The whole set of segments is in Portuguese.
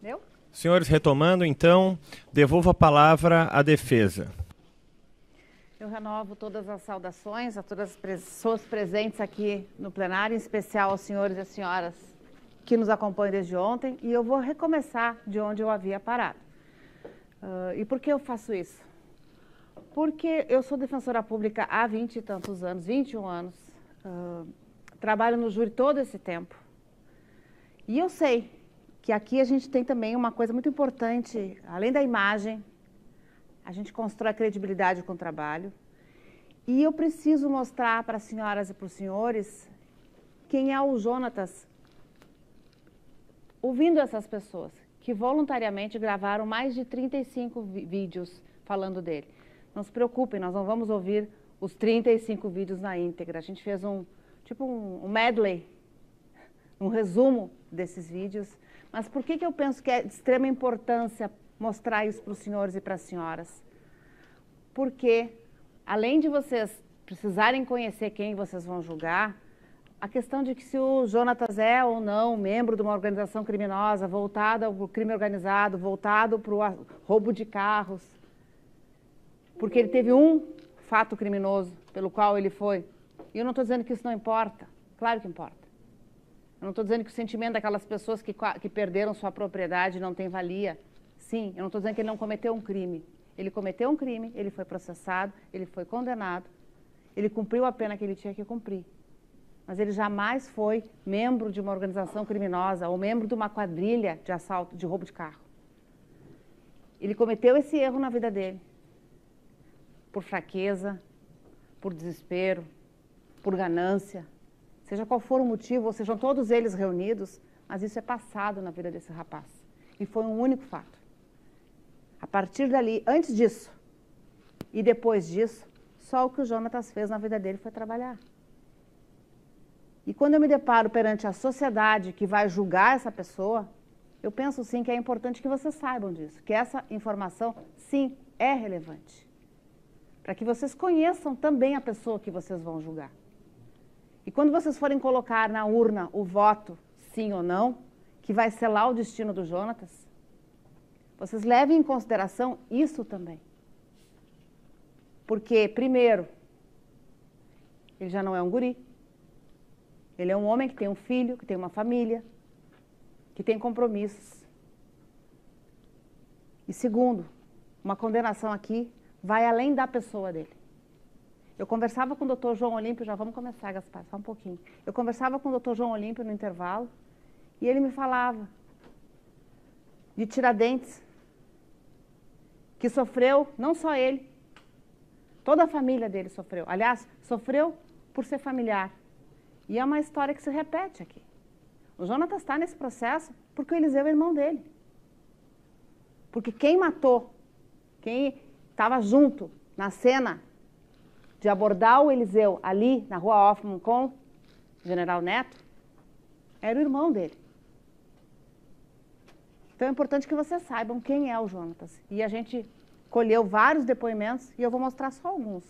Deu? Senhores, retomando, então, devolvo a palavra à defesa. Eu renovo todas as saudações a todas as pessoas presentes aqui no plenário, em especial aos senhores e às senhoras que nos acompanham desde ontem, e eu vou recomeçar de onde eu havia parado. E por que eu faço isso? Porque eu sou defensora pública há 20 e tantos anos, 21 anos, trabalho no júri todo esse tempo, e eu sei que aqui a gente tem também uma coisa muito importante, além da imagem, a gente constrói a credibilidade com o trabalho, e eu preciso mostrar para as senhoras e para os senhores quem é o Jonatas, ouvindo essas pessoas que voluntariamente gravaram mais de 35 vídeos falando dele. Não se preocupem, nós não vamos ouvir os 35 vídeos na íntegra. A gente fez um medley, um resumo desses vídeos. Mas por que eu penso que é de extrema importância mostrar isso para os senhores e para as senhoras? Porque, além de vocês precisarem conhecer quem vocês vão julgar, a questão de que se o Jonatas é ou não membro de uma organização criminosa, voltada para o crime organizado, voltado para o roubo de carros, porque ele teve um fato criminoso pelo qual ele foi. E eu não estou dizendo que isso não importa, claro que importa. Eu não estou dizendo que o sentimento daquelas pessoas que perderam sua propriedade não tem valia. Sim, eu não estou dizendo que ele não cometeu um crime. Ele cometeu um crime, ele foi processado, ele foi condenado, ele cumpriu a pena que ele tinha que cumprir. Mas ele jamais foi membro de uma organização criminosa ou membro de uma quadrilha de assalto, de roubo de carro. Ele cometeu esse erro na vida dele. Por fraqueza, por desespero, por ganância. Seja qual for o motivo, ou sejam todos eles reunidos, mas isso é passado na vida desse rapaz. E foi um único fato. A partir dali, antes disso e depois disso, só o que o Jonatas fez na vida dele foi trabalhar. E quando eu me deparo perante a sociedade que vai julgar essa pessoa, eu penso sim que é importante que vocês saibam disso, que essa informação, sim, é relevante. Para que vocês conheçam também a pessoa que vocês vão julgar. E quando vocês forem colocar na urna o voto, sim ou não, que vai selar o destino do Jonatas, vocês levem em consideração isso também. Porque, primeiro, ele já não é um guri. Ele é um homem que tem um filho, que tem uma família, que tem compromissos. E segundo, uma condenação aqui vai além da pessoa dele. Eu conversava com o Dr. João Olímpio, já vamos começar, Gaspar, só um pouquinho. Eu conversava com o Dr. João Olímpio no intervalo e ele me falava de Tiradentes, que sofreu, não só ele, toda a família dele sofreu. Aliás, sofreu por ser familiar. E é uma história que se repete aqui. O Jonatas está nesse processo porque o Eliseu é irmão dele. Porque quem matou, quem estava junto na cena de abordar o Eliseu ali na Rua Hoffman com o General Neto, era o irmão dele. Então é importante que vocês saibam quem é o Jonatas. E a gente colheu vários depoimentos e eu vou mostrar só alguns,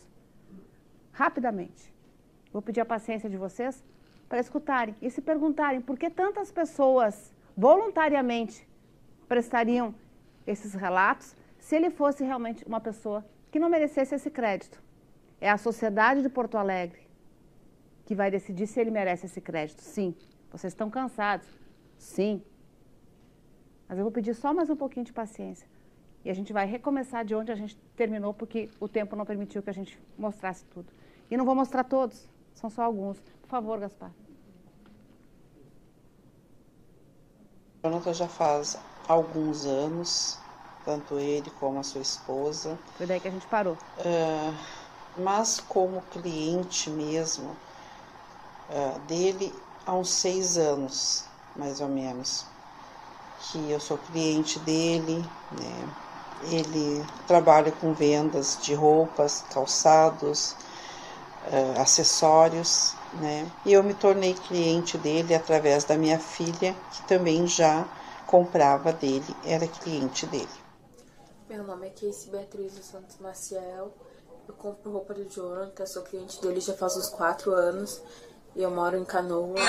rapidamente. Vou pedir a paciência de vocês para escutarem e se perguntarem por que tantas pessoas voluntariamente prestariam esses relatos se ele fosse realmente uma pessoa que não merecesse esse crédito. É a sociedade de Porto Alegre que vai decidir se ele merece esse crédito. Sim. Vocês estão cansados? Sim. Mas eu vou pedir só mais um pouquinho de paciência. E a gente vai recomeçar de onde a gente terminou, porque o tempo não permitiu que a gente mostrasse tudo. E não vou mostrar todos, são só alguns. Por favor, Gaspar. O Jonatas já faz alguns anos, tanto ele como a sua esposa. Foi daí que a gente parou. Mas como cliente mesmo dele, há uns 6 anos, mais ou menos, que eu sou cliente dele, né? Ele trabalha com vendas de roupas, calçados, acessórios, né? E eu me tornei cliente dele através da minha filha, que também já comprava dele, era cliente dele. Meu nome é Casey Beatriz dos Santos Maciel. Eu compro roupa do Jonatas, sou cliente dele já faz uns 4 anos. E eu moro em Canoas.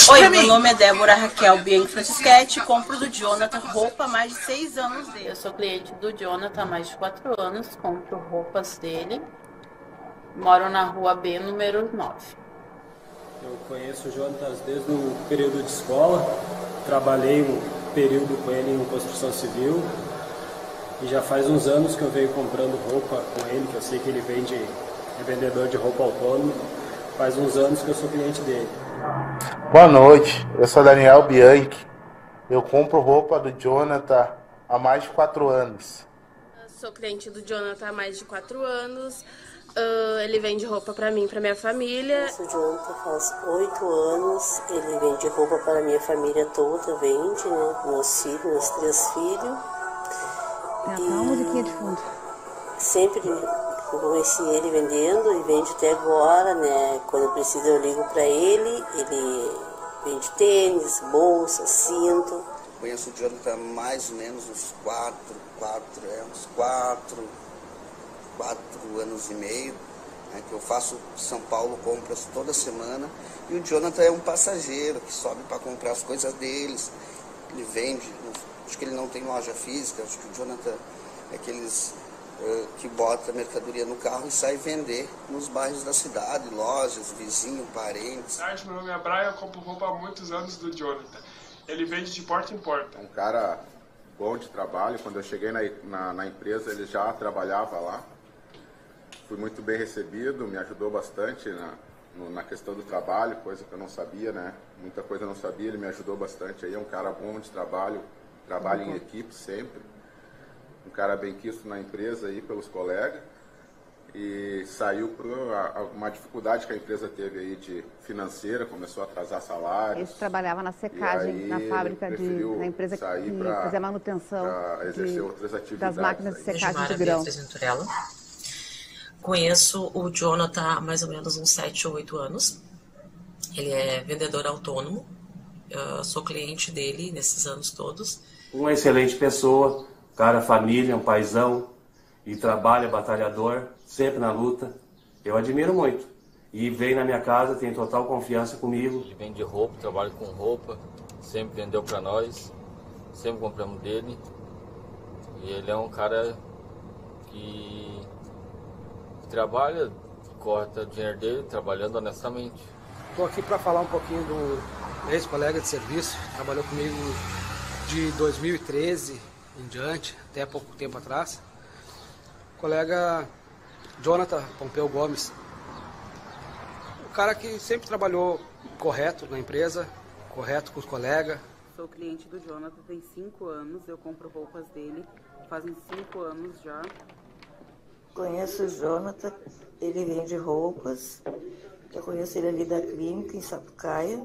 Oi, meu nome é Débora Raquel Bianchi Francisquete, compro do Jonathan roupa há mais de 6 anos dele. Eu sou cliente do Jonathan há mais de 4 anos, compro roupas dele. Moro na rua B, número 9. Eu conheço o Jonathan desde o período de escola, trabalhei um período com ele em construção civil e já faz uns anos que eu venho comprando roupa com ele, que eu sei que ele é vendedor de roupa autônomo, faz uns anos que eu sou cliente dele. Boa noite, eu sou Daniel Bianchi, eu compro roupa do Jonathan há mais de 4 anos. Eu sou cliente do Jonathan há mais de 4 anos. Ele vende roupa para mim e para minha família. O Jonathan faz 8 anos, ele vende roupa para a minha família toda, vende, né? Meus filhos, meus 3 filhos. Tem até uma musiquinha de fundo. Sempre eu conheci ele vendendo e vende até agora, né? Quando eu preciso eu ligo para ele vende tênis, bolsa, cinto. Conheço o Jonathan há mais ou menos uns 4 anos e meio, né, que eu faço São Paulo compras toda semana, e o Jonathan é um passageiro que sobe para comprar as coisas deles, ele vende, acho que ele não tem loja física, acho que o Jonathan é aqueles que bota a mercadoria no carro e sai vender nos bairros da cidade, lojas, vizinho, parentes. Boa tarde, meu nome é Brian, eu compro roupa há muitos anos do Jonathan. Ele vende de porta em porta. É um cara bom de trabalho. Quando eu cheguei na empresa, ele já trabalhava lá. Fui muito bem recebido, me ajudou bastante na questão do trabalho, coisa que eu não sabia, né? Muita coisa eu não sabia, ele me ajudou bastante aí. É um cara bom de trabalho, trabalha em equipe sempre. Um cara bem quisto na empresa aí pelos colegas. E saiu por uma dificuldade que a empresa teve aí de financeira, começou a atrasar salários. Ele trabalhava na secagem, na fábrica na empresa que fazia manutenção das máquinas de secagem de grão. Conheço o Jonathan há mais ou menos uns 7 ou 8 anos. Ele é vendedor autônomo. Eu sou cliente dele nesses anos todos. Uma excelente pessoa, cara família, um paizão, e trabalha, batalhador, sempre na luta. Eu admiro muito. E vem na minha casa, tem total confiança comigo. Ele vende roupa, trabalha com roupa, sempre vendeu para nós, sempre compramos dele. E ele é um cara que trabalha, corta o dinheiro dele, trabalhando honestamente. Estou aqui para falar um pouquinho do ex-colega de serviço, trabalhou comigo de 2013 em diante, até pouco tempo atrás. Colega Jonathan Pompeu Gomes, o cara que sempre trabalhou correto na empresa, correto com os colegas. Sou cliente do Jonathan, tem 5 anos, eu compro roupas dele, fazem 5 anos já. Conheço o Jonathan, ele vende roupas, eu conheço ele ali da clínica em Sapucaia,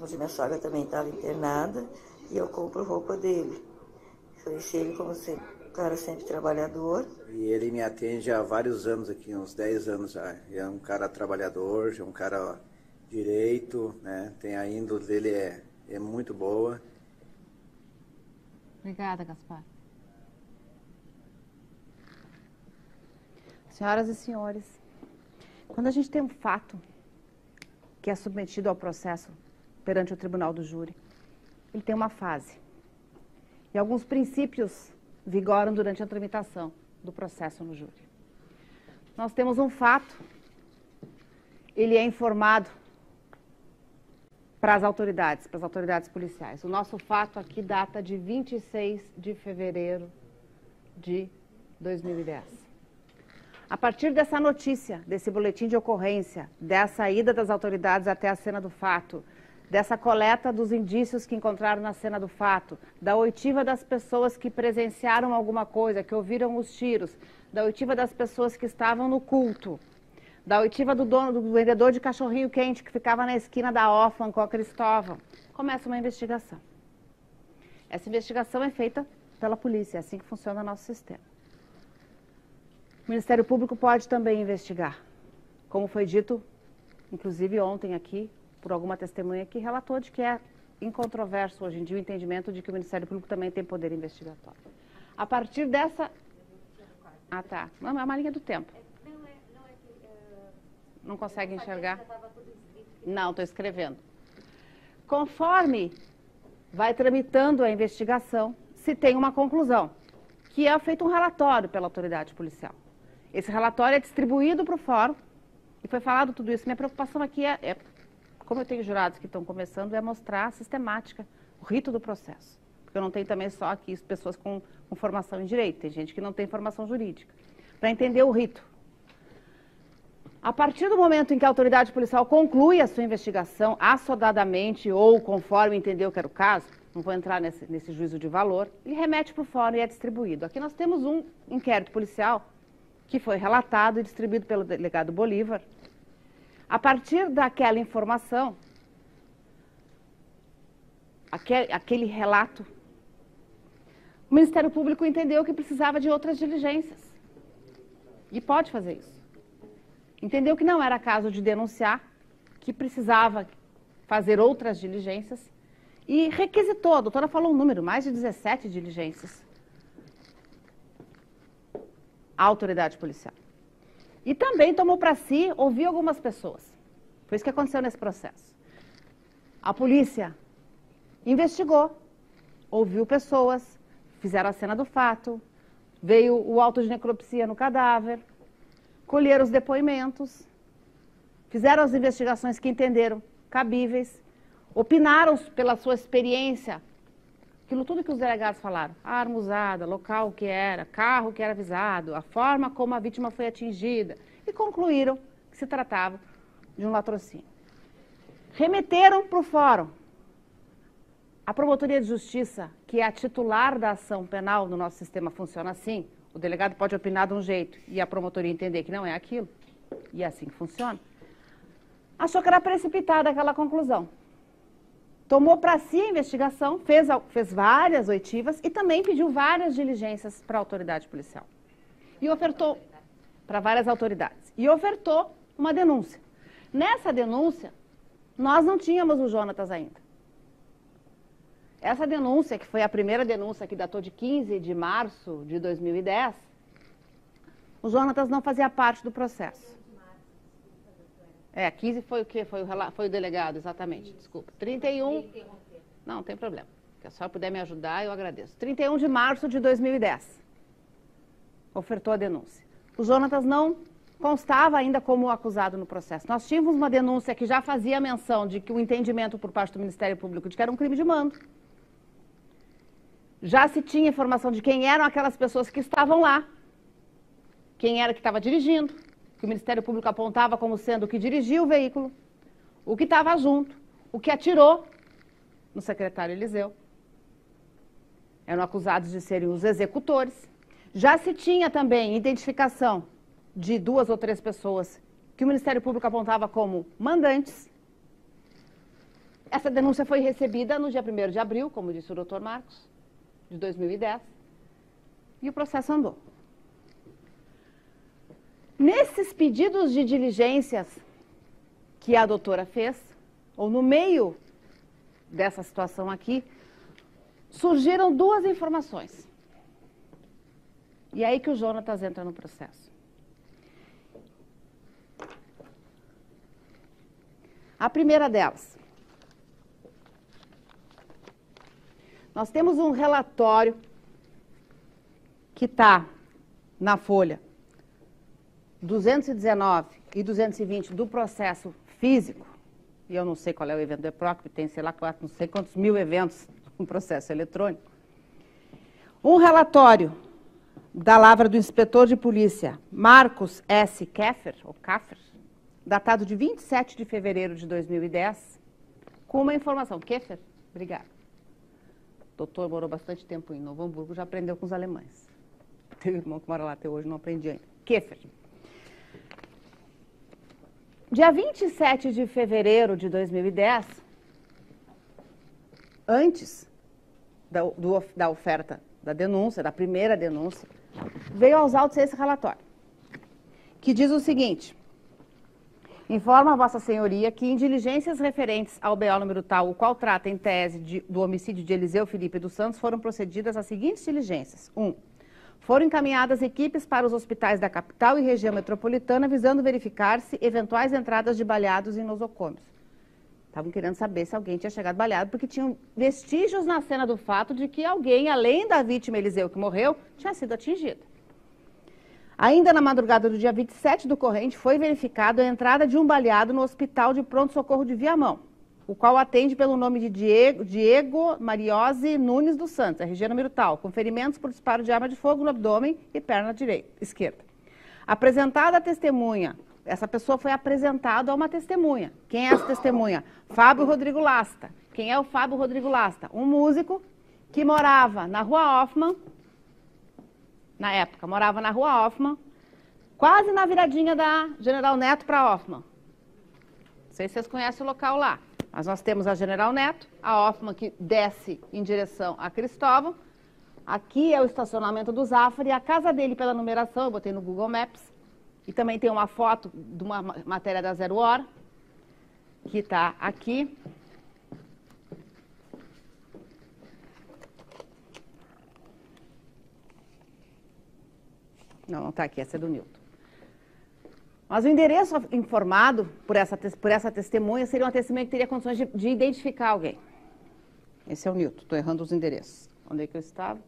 onde minha sogra também estava internada, e eu compro roupa dele. Conheci ele como sempre, um cara sempre trabalhador. E ele me atende há vários anos aqui, uns 10 anos já. É um cara trabalhador, é um cara direito, né? Tem a índole dele é muito boa. Obrigada, Gaspar. Senhoras e senhores, quando a gente tem um fato que é submetido ao processo perante o tribunal do júri, ele tem uma fase. E alguns princípios vigoram durante a tramitação do processo no júri. Nós temos um fato, ele é informado para as autoridades policiais. O nosso fato aqui data de 26 de fevereiro de 2010. A partir dessa notícia, desse boletim de ocorrência, dessa ida das autoridades até a cena do fato, dessa coleta dos indícios que encontraram na cena do fato, da oitiva das pessoas que presenciaram alguma coisa, que ouviram os tiros, da oitiva das pessoas que estavam no culto, da oitiva do vendedor de cachorrinho quente que ficava na esquina da Hoffman com a Cristóvão, começa uma investigação. Essa investigação é feita pela polícia, é assim que funciona o nosso sistema. O Ministério Público pode também investigar, como foi dito, inclusive ontem aqui, por alguma testemunha que relatou de que é incontroverso hoje em dia o entendimento de que o Ministério Público também tem poder investigatório. A partir dessa... Ah, tá. Não, é uma linha do tempo. Não consegue enxergar? Não, estou escrevendo. Conforme vai tramitando a investigação, se tem uma conclusão, que é feito um relatório pela autoridade policial. Esse relatório é distribuído para o fórum e foi falado tudo isso. Minha preocupação aqui como eu tenho jurados que estão começando, é mostrar a sistemática, o rito do processo. Porque eu não tenho também só aqui pessoas com formação em direito, tem gente que não tem formação jurídica. Para entender o rito. A partir do momento em que a autoridade policial conclui a sua investigação, assodadamente ou conforme entendeu que era o caso, não vou entrar nesse juízo de valor, ele remete para o fórum e é distribuído. Aqui nós temos um inquérito policial que foi relatado e distribuído pelo delegado Bolívar. A partir daquela informação, aquele relato, o Ministério Público entendeu que precisava de outras diligências. E pode fazer isso. Entendeu que não era caso de denunciar, que precisava fazer outras diligências e requisitou, a doutora falou um número, mais de 17 diligências à autoridade policial. E também tomou para si ouvir algumas pessoas. Foi isso que aconteceu nesse processo. A polícia investigou, ouviu pessoas, fizeram a cena do fato, veio o auto de necropsia no cadáver, colheram os depoimentos, fizeram as investigações que entenderam cabíveis, opinaram pela sua experiência, aquilo tudo que os delegados falaram, a arma usada, local que era, carro que era avisado, a forma como a vítima foi atingida, e concluíram que se tratava de um latrocínio. Remeteram para o fórum. A Promotoria de Justiça, que é a titular da ação penal no nosso sistema, funciona assim. O delegado pode opinar de um jeito e a promotoria entender que não é aquilo, e é assim que funciona. Achou que era precipitada aquela conclusão. Tomou para si a investigação, fez várias oitivas e também pediu várias diligências para a autoridade policial. E ofertou para várias autoridades. E ofertou uma denúncia. Nessa denúncia, nós não tínhamos o Jonatas ainda. Essa denúncia, que foi a primeira denúncia que datou de 15 de março de 2010, o Jonatas não fazia parte do processo. 15 foi o quê? Foi o delegado, exatamente, desculpa. 31... Não, tem problema. Se a senhora puder me ajudar, eu agradeço. 31 de março de 2010, ofertou a denúncia. O Jonatas não constava ainda como acusado no processo. Nós tínhamos uma denúncia que já fazia menção de que o entendimento por parte do Ministério Público de que era um crime de mando. Já se tinha informação de quem eram aquelas pessoas que estavam lá, quem era que estava dirigindo, que o Ministério Público apontava como sendo o que dirigia o veículo, o que estava junto, o que atirou no secretário Eliseu. Eram acusados de serem os executores. Já se tinha também identificação de 2 ou 3 pessoas que o Ministério Público apontava como mandantes. Essa denúncia foi recebida no dia 1º de abril, como disse o doutor Marcos, de 2010, e o processo andou. Nesses pedidos de diligências que a doutora fez, ou no meio dessa situação aqui, surgiram 2 informações. E é aí que o Jonatas entra no processo. A primeira delas. Nós temos um relatório que está na folha 219 e 220 do processo físico, e eu não sei qual é o evento do EPROC, tem, sei lá, não sei quantos mil eventos no processo eletrônico. Um relatório da lavra do inspetor de polícia Marcos S. Keffer, ou Kaffer, datado de 27 de fevereiro de 2010, com uma informação. Keffer? Obrigada. O doutor morou bastante tempo em Novo Hamburgo, já aprendeu com os alemães. Tem um irmão que mora lá até hoje, não aprendi ainda. Keffer. Dia 27 de fevereiro de 2010, antes da oferta da denúncia, da primeira denúncia, veio aos autos esse relatório, que diz o seguinte: informa a Vossa Senhoria que em diligências referentes ao BO número tal, o qual trata em tese do homicídio de Eliseu Felipe dos Santos, foram procedidas as seguintes diligências. 1. Foram encaminhadas equipes para os hospitais da capital e região metropolitana, visando verificar-se eventuais entradas de baleados em nosocômios. Estavam querendo saber se alguém tinha chegado baleado, porque tinham vestígios na cena do fato de que alguém, além da vítima Eliseu que morreu, tinha sido atingida. Ainda na madrugada do dia 27 do corrente, foi verificado a entrada de um baleado no hospital de pronto-socorro de Viamão, o qual atende pelo nome de Diego Mariose Nunes dos Santos, RG número tal, com ferimentos por disparo de arma de fogo no abdômen e perna esquerda. Apresentada a testemunha, essa pessoa foi apresentada a uma testemunha. Quem é essa testemunha? Fábio Rodrigo Lasta. Quem é o Fábio Rodrigo Lasta? Um músico que morava na Rua Hoffman, na época, morava na Rua Hoffman, quase na viradinha da General Neto para Hoffman. Não sei se vocês conhecem o local lá, mas nós temos a General Neto, a Hoffman que desce em direção a Cristóvão. Aqui é o estacionamento do Zafari, a casa dele pela numeração, eu botei no Google Maps. E também tem uma foto de uma matéria da Zero Hora, que está aqui. Não está aqui, essa é do Nilton. Mas o endereço informado por essa testemunha seria uma testemunha que teria condições de identificar alguém. Esse é o Nilton, estou errando os endereços. Onde é que eu estava?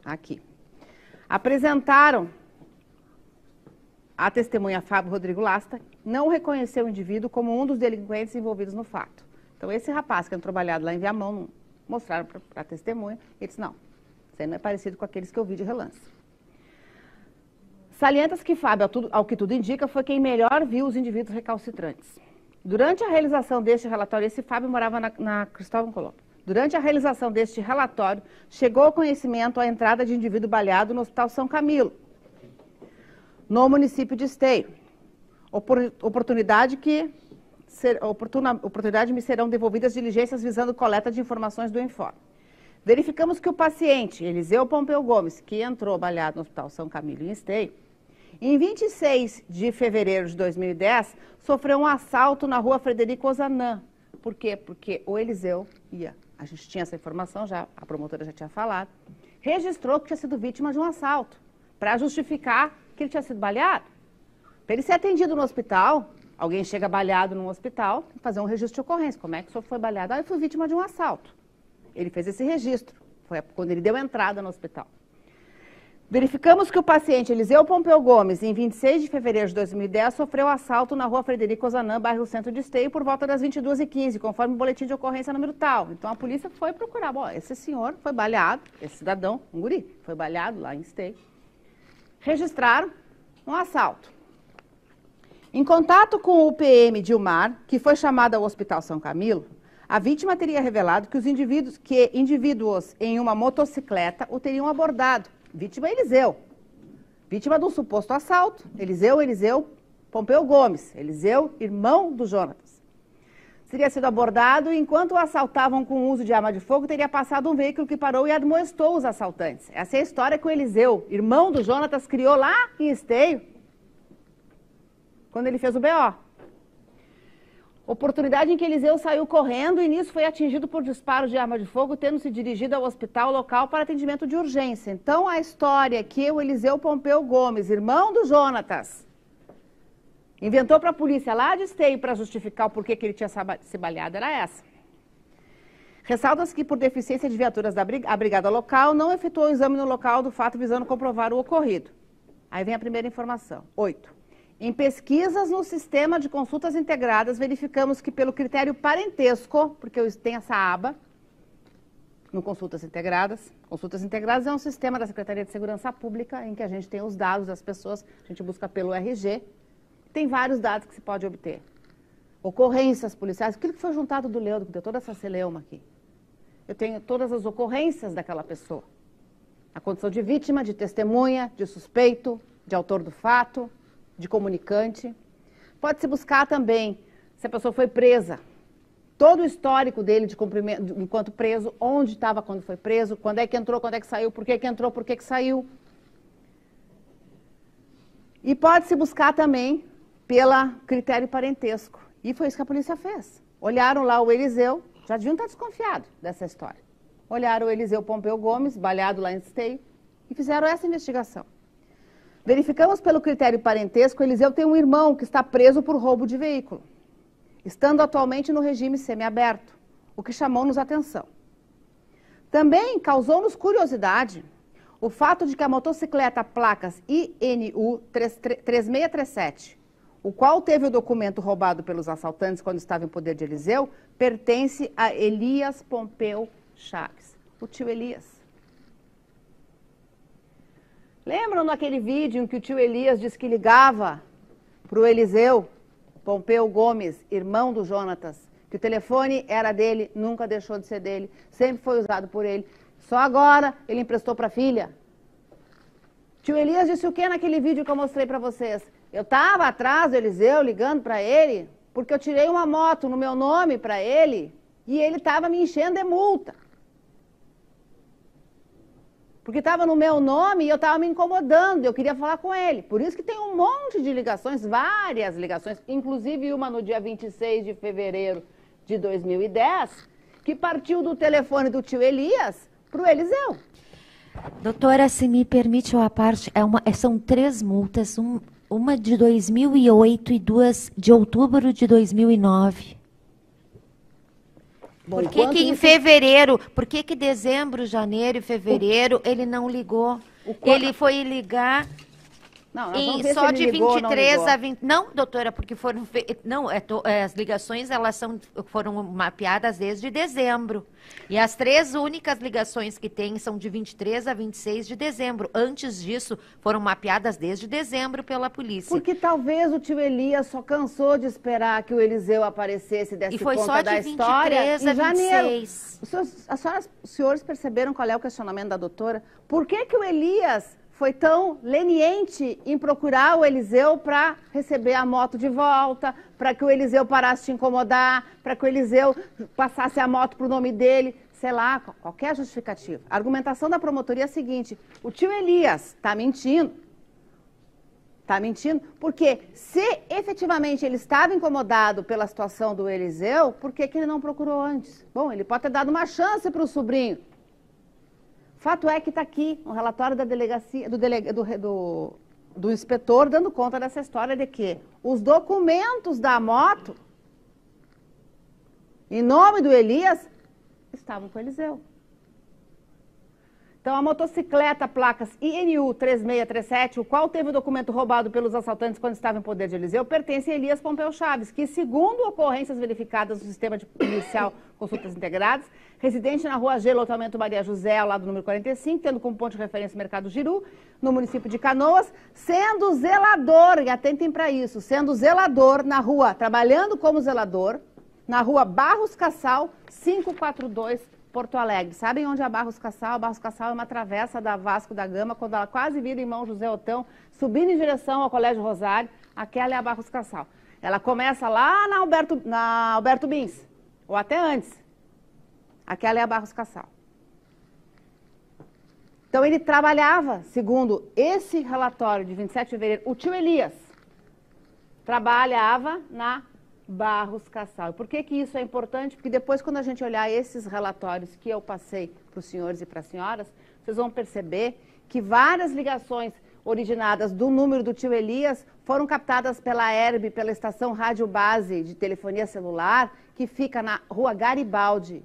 Aqui. Apresentaram a testemunha Fábio Rodrigo Lasta, não reconheceu o indivíduo como um dos delinquentes envolvidos no fato. Então, esse rapaz que entrou baleado lá em Viamão, mostraram para a testemunha, e disse, não, isso aí não é parecido com aqueles que eu vi de relance. Salienta-se que Fábio, ao que tudo indica, foi quem melhor viu os indivíduos recalcitrantes. Durante a realização deste relatório, esse Fábio morava na Cristóvão Colombo. Durante a realização deste relatório, chegou ao conhecimento a entrada de indivíduo baleado no Hospital São Camilo, no município de Esteio. Oportunidade me serão devolvidas diligências visando coleta de informações do informe. Verificamos que o paciente, Eliseu Pompeu Gomes, que entrou baleado no Hospital São Camilo em Esteio, em 26 de fevereiro de 2010, sofreu um assalto na rua Frederico Ozanam. Por quê? Porque o Eliseu ia. A gente tinha essa informação, a promotora já tinha falado, registrou que tinha sido vítima de um assalto, para justificar que ele tinha sido baleado. Para ele ser atendido no hospital, alguém chega baleado no hospital, tem que fazer um registro de ocorrência. Como é que o senhor foi baleado? Ah, eu fui vítima de um assalto. Ele fez esse registro, foi quando ele deu entrada no hospital. Verificamos que o paciente Eliseu Pompeu Gomes, em 26 de fevereiro de 2010, sofreu assalto na rua Frederico Ozanam, bairro Centro de Esteio, por volta das 22h15, conforme o boletim de ocorrência número tal. Então, a polícia foi procurar. Bom, esse senhor foi baleado, esse cidadão, um guri, foi baleado lá em Esteio. Registraram um assalto. Em contato com o PM Dilmar, que foi chamado ao Hospital São Camilo, a vítima teria revelado que indivíduos em uma motocicleta o teriam abordado. Vítima Eliseu. Vítima de um suposto assalto. Eliseu Pompeu Gomes. Eliseu, irmão do Jonatas. Teria sido abordado e, enquanto o assaltavam com o uso de arma de fogo, teria passado um veículo que parou e admoestou os assaltantes. Essa é a história que o Eliseu, irmão do Jonatas, criou lá em Esteio, quando ele fez o BO. Oportunidade em que Eliseu saiu correndo e nisso foi atingido por disparo de arma de fogo, tendo se dirigido ao hospital local para atendimento de urgência. Então, a história que o Eliseu Pompeu Gomes, irmão do Jonatas, inventou para a polícia lá de Esteio para justificar o porquê que ele tinha se baleado era essa. Ressalta-se que, por deficiência de viaturas da brigada local, não efetuou o exame no local do fato visando comprovar o ocorrido. Aí vem a primeira informação. 8. Em pesquisas no sistema de consultas integradas, verificamos que pelo critério parentesco, porque tem essa aba no Consultas Integradas. Consultas Integradas é um sistema da Secretaria de Segurança Pública em que a gente tem os dados das pessoas, a gente busca pelo RG. Tem vários dados que se pode obter. Ocorrências policiais, aquilo que foi juntado do Leandro, que deu toda essa celeuma aqui. Eu tenho todas as ocorrências daquela pessoa. A condição de vítima, de testemunha, de suspeito, de autor do fato, de comunicante. Pode-se buscar também, se a pessoa foi presa, todo o histórico dele de cumprimento, enquanto preso, onde estava quando foi preso, quando é que entrou, quando é que saiu, por que entrou, por que saiu. E pode-se buscar também pelo critério parentesco. E foi isso que a polícia fez. Olharam lá o Eliseu, já deviam estar desconfiados dessa história. Olharam o Eliseu Pompeu Gomes, baleado lá em Esteio, e fizeram essa investigação. Verificamos pelo critério parentesco, Eliseu tem um irmão que está preso por roubo de veículo, estando atualmente no regime semiaberto, o que chamou-nos a atenção. Também causou-nos curiosidade o fato de que a motocicleta placas INU 3637, o qual teve o documento roubado pelos assaltantes quando estava em poder de Eliseu, pertence a Elias Pompeu Chaves, o tio Elias. Lembram naquele vídeo em que o tio Elias disse que ligava para o Eliseu Pompeu Gomes, irmão do Jonatas, que o telefone era dele, nunca deixou de ser dele, sempre foi usado por ele. Só agora ele emprestou para a filha. Tio Elias disse o que naquele vídeo que eu mostrei para vocês? Eu estava atrás do Eliseu ligando para ele, porque eu tirei uma moto no meu nome para ele e ele estava me enchendo de multa. Porque estava no meu nome e eu estava me incomodando, eu queria falar com ele. Por isso que tem um monte de ligações, várias ligações, inclusive uma no dia 26 de fevereiro de 2010, que partiu do telefone do tio Elias para o Eliseu. Doutora, se me permite uma parte, são 3 multas, uma de 2008 e 2 de outubro de 2009. Bom, por que em fevereiro, por que dezembro, janeiro e fevereiro ele não ligou? Ele foi ligar só de 23 a 20... Não, doutora, porque foram... Não, as ligações foram mapeadas desde dezembro. E as 3 únicas ligações que tem são de 23 a 26 de dezembro. Antes disso, foram mapeadas desde dezembro pela polícia. Porque talvez o tio Elias só cansou de esperar que o Eliseu aparecesse e desse conta da história em janeiro. Os senhores perceberam qual é o questionamento da doutora? Por que o Elias foi tão leniente em procurar o Eliseu para receber a moto de volta, para que o Eliseu parasse de incomodar, para que o Eliseu passasse a moto para o nome dele, sei lá, qualquer justificativa. A argumentação da promotoria é a seguinte: o tio Elias está mentindo. Está mentindo porque se efetivamente ele estava incomodado pela situação do Eliseu, por que ele não procurou antes? Bom, ele pode ter dado uma chance para o sobrinho. Fato é que está aqui um relatório da delegacia, do inspetor dando conta dessa história de que os documentos da moto, em nome do Elias, estavam com o Eliseu. Então, a motocicleta placas INU 3637, o qual teve o documento roubado pelos assaltantes quando estava em poder de Eliseu, pertence a Elias Pompeu Chaves, que, segundo ocorrências verificadas no sistema inicial Consultas Integradas, residente na rua G, lotamento Maria José, ao lado do número 45, tendo como ponto de referência o Mercado Giru, no município de Canoas, sendo zelador, e atentem para isso, sendo zelador na rua, trabalhando como zelador, na rua Barros Cassal, 542, Porto Alegre. Sabem onde é a Barros Cassal? A Barros Cassal é uma travessa da Vasco da Gama, quando ela quase vira irmão José Otão, subindo em direção ao Colégio Rosário, aquela é a Barros Cassal. Ela começa lá na Alberto Bins, ou até antes. Aquela é a Barros Cassal. Então ele trabalhava, segundo esse relatório de 27 de fevereiro, o tio Elias trabalhava na Barros Cassal. Por que isso é importante? Porque depois, quando a gente olhar esses relatórios que eu passei para os senhores e para as senhoras, vocês vão perceber que várias ligações originadas do número do tio Elias foram captadas pela ERB, pela estação Rádio Base de telefonia celular, que fica na rua Garibaldi,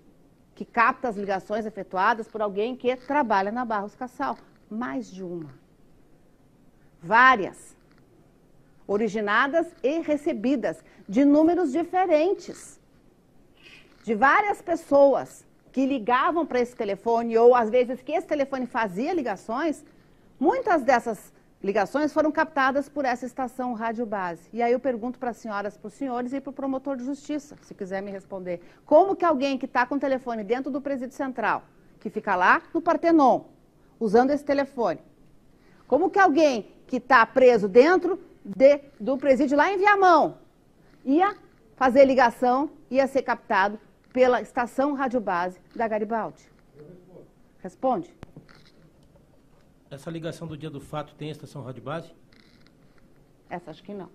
que capta as ligações efetuadas por alguém que trabalha na Barros Cassal. Mais de uma. Várias. Originadas e recebidas de números diferentes, de várias pessoas que ligavam para esse telefone, ou às vezes que esse telefone fazia ligações. Muitas dessas ligações foram captadas por essa estação Rádio Base. E aí eu pergunto para as senhoras, para os senhores e para o promotor de justiça, se quiser me responder. Como que alguém que está com o telefone dentro do presídio central, que fica lá no Partenon, usando esse telefone, como que alguém que está preso dentro do presídio lá em Viamão ia fazer ligação, ia ser captado pela estação Rádio Base da Garibaldi? Responde. Essa ligação do dia do fato tem estação Rádio Base? Essa acho que não.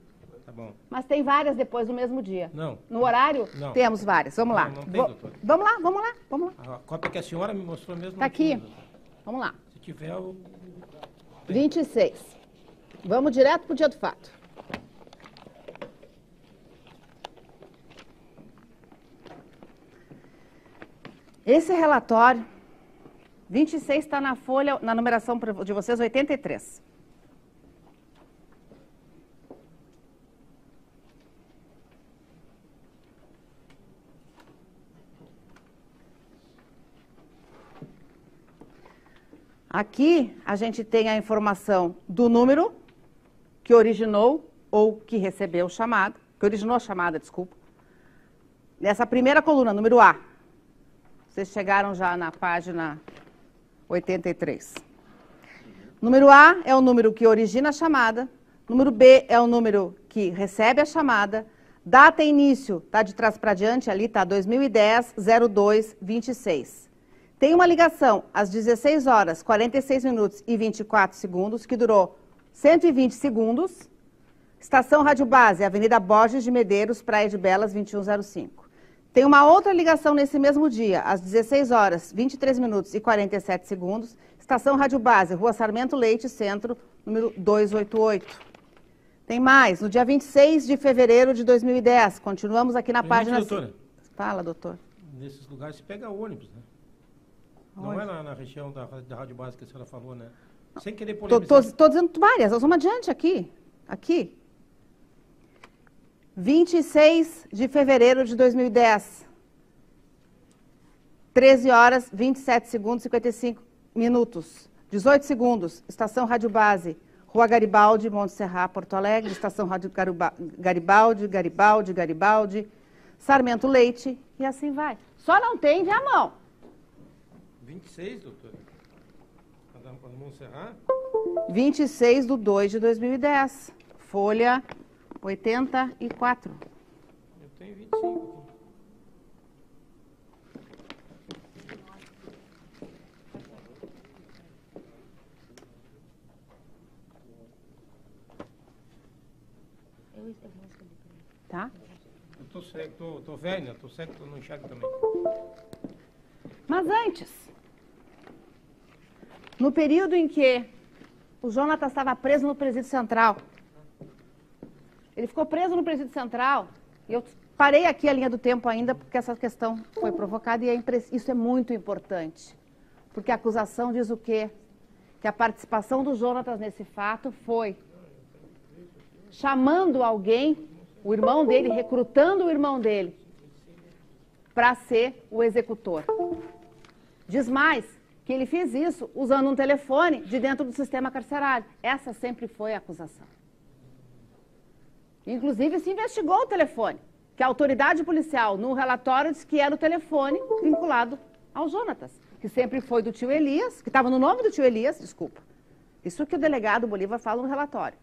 Tá bom. Mas tem várias depois no mesmo dia. Não. No horário? Não. Temos várias. Vamos lá. Não tem, doutor. Vamos lá, vamos lá, vamos lá. A cópia que a senhora me mostrou mesmo. Tá aqui. Vamos lá. Se tiver o... 26. Vamos direto para o dia do fato. Esse relatório, 26 está na folha, na numeração de vocês, 83. Aqui a gente tem a informação do número que originou ou que recebeu chamada, que originou a chamada, desculpa. Nessa primeira coluna, número A. Vocês chegaram já na página 83. Número A é o número que origina a chamada, número B é o número que recebe a chamada, data e início, tá de trás para diante, ali tá 2010-02-26. Tem uma ligação às 16 horas, 46 minutos e 24 segundos, que durou 120 segundos. Estação Rádio Base, Avenida Borges de Medeiros, Praia de Belas, 2105. Tem uma outra ligação nesse mesmo dia, às 16 horas, 23 minutos e 47 segundos. Estação Rádio Base, Rua Sarmento Leite, Centro, número 288. Tem mais, no dia 26 de fevereiro de 2010. Continuamos aqui na página... Doutora. Fala, doutor. Nesses lugares se pega ônibus, né? Não é na região da Rádio Base que a senhora falou, né? Sem querer polemizar. Estou dizendo várias, nós vamos adiante aqui. Aqui. 26 de fevereiro de 2010. 13 horas, 27 segundos e 55 minutos. 18 segundos. Estação Rádio Base, Rua Garibaldi, Monte Serra, Porto Alegre. Estação Rádio Garibaldi. Sarmento Leite. E assim vai. Só não tem Viamão. 26, doutor? Para Montserrat? 26 de 2 de 2010. Folha 84. Eu tenho 25 aqui. Tá? Eu tô cego, tô velho, tô cego, tô no enxergo também. Mas antes, no período em que o Jonatas estava preso no Presídio Central, ele ficou preso no Presídio Central, e eu parei aqui a linha do tempo ainda, porque essa questão foi provocada, e isso é muito importante. Porque a acusação diz o quê? Que a participação do Jonatas nesse fato foi chamando alguém, o irmão dele, recrutando o irmão dele, para ser o executor. Diz mais, que ele fez isso usando um telefone de dentro do sistema carcerário. Essa sempre foi a acusação. Inclusive, se investigou o telefone, que a autoridade policial, no relatório, disse que era o telefone vinculado ao Jonatas, que sempre foi do tio Elias, que estava no nome do tio Elias, desculpa. Isso que o delegado Bolívar fala no relatório.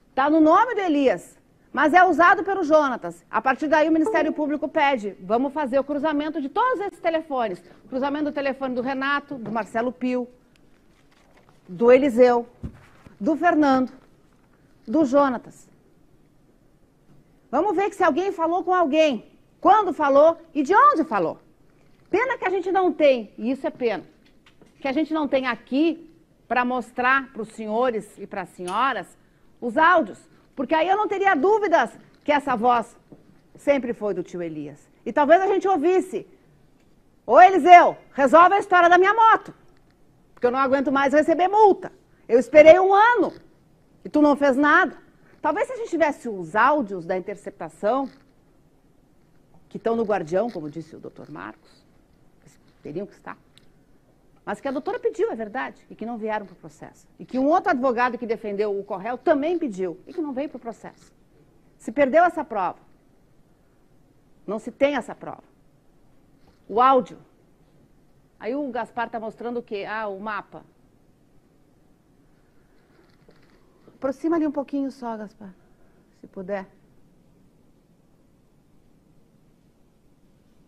Está no nome do Elias, mas é usado pelo Jonatas. A partir daí, o Ministério Público pede, vamos fazer o cruzamento de todos esses telefones. Cruzamento do telefone do Renato, do Marcelo Pio, do Eliseu, do Fernando, do Jonatas. Vamos ver que se alguém falou com alguém, quando falou e de onde falou. Pena que a gente não tem, e isso é pena, que a gente não tem aqui para mostrar para os senhores e para as senhoras os áudios. Porque aí eu não teria dúvidas que essa voz sempre foi do tio Elias. E talvez a gente ouvisse: ô Eliseu, resolve a história da minha moto, porque eu não aguento mais receber multa. Eu esperei 1 ano e tu não fez nada. Talvez se a gente tivesse os áudios da interceptação, que estão no Guardião, como disse o doutor Marcos, teriam que estar, mas que a doutora pediu, é verdade, e que não vieram para o processo. E que um outro advogado que defendeu o Correio também pediu, e que não veio para o processo. Se perdeu essa prova. Não se tem essa prova. O áudio. Aí o Gaspar está mostrando o quê? Ah, o mapa. Aproxima ali um pouquinho só, Gaspar, se puder.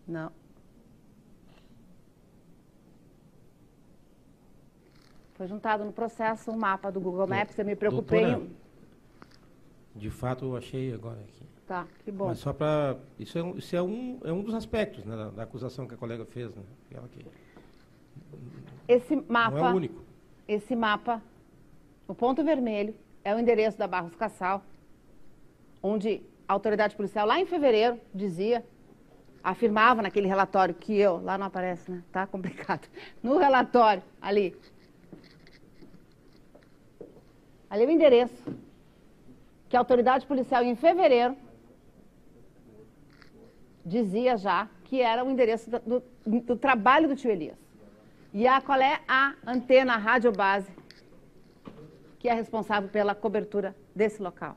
Não. Foi juntado no processo um mapa do Google Maps, eu me preocupei. Doutora, de fato, eu achei agora aqui. Tá, que bom. Mas só para... Isso é um dos aspectos, né, da acusação que a colega fez, né? Esse mapa... Não é o único. Esse mapa O ponto vermelho é o endereço da Barros Cassal, onde a autoridade policial, lá em fevereiro, afirmava naquele relatório que lá não aparece, né? Tá complicado. No relatório, ali é o endereço que a autoridade policial, em fevereiro, dizia já que era o endereço do trabalho do tio Elias. E qual é a antena, a rádio base, que é responsável pela cobertura desse local?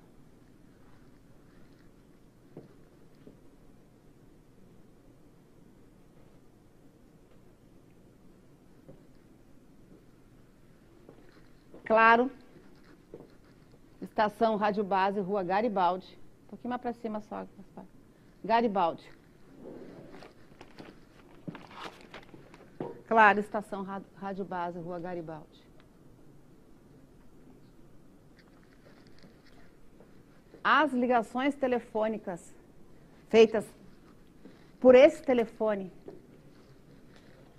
Claro, estação Rádio Base, Rua Garibaldi. Um pouquinho mais para cima só. Garibaldi. Claro, estação Rádio Base, Rua Garibaldi. As ligações telefônicas feitas por esse telefone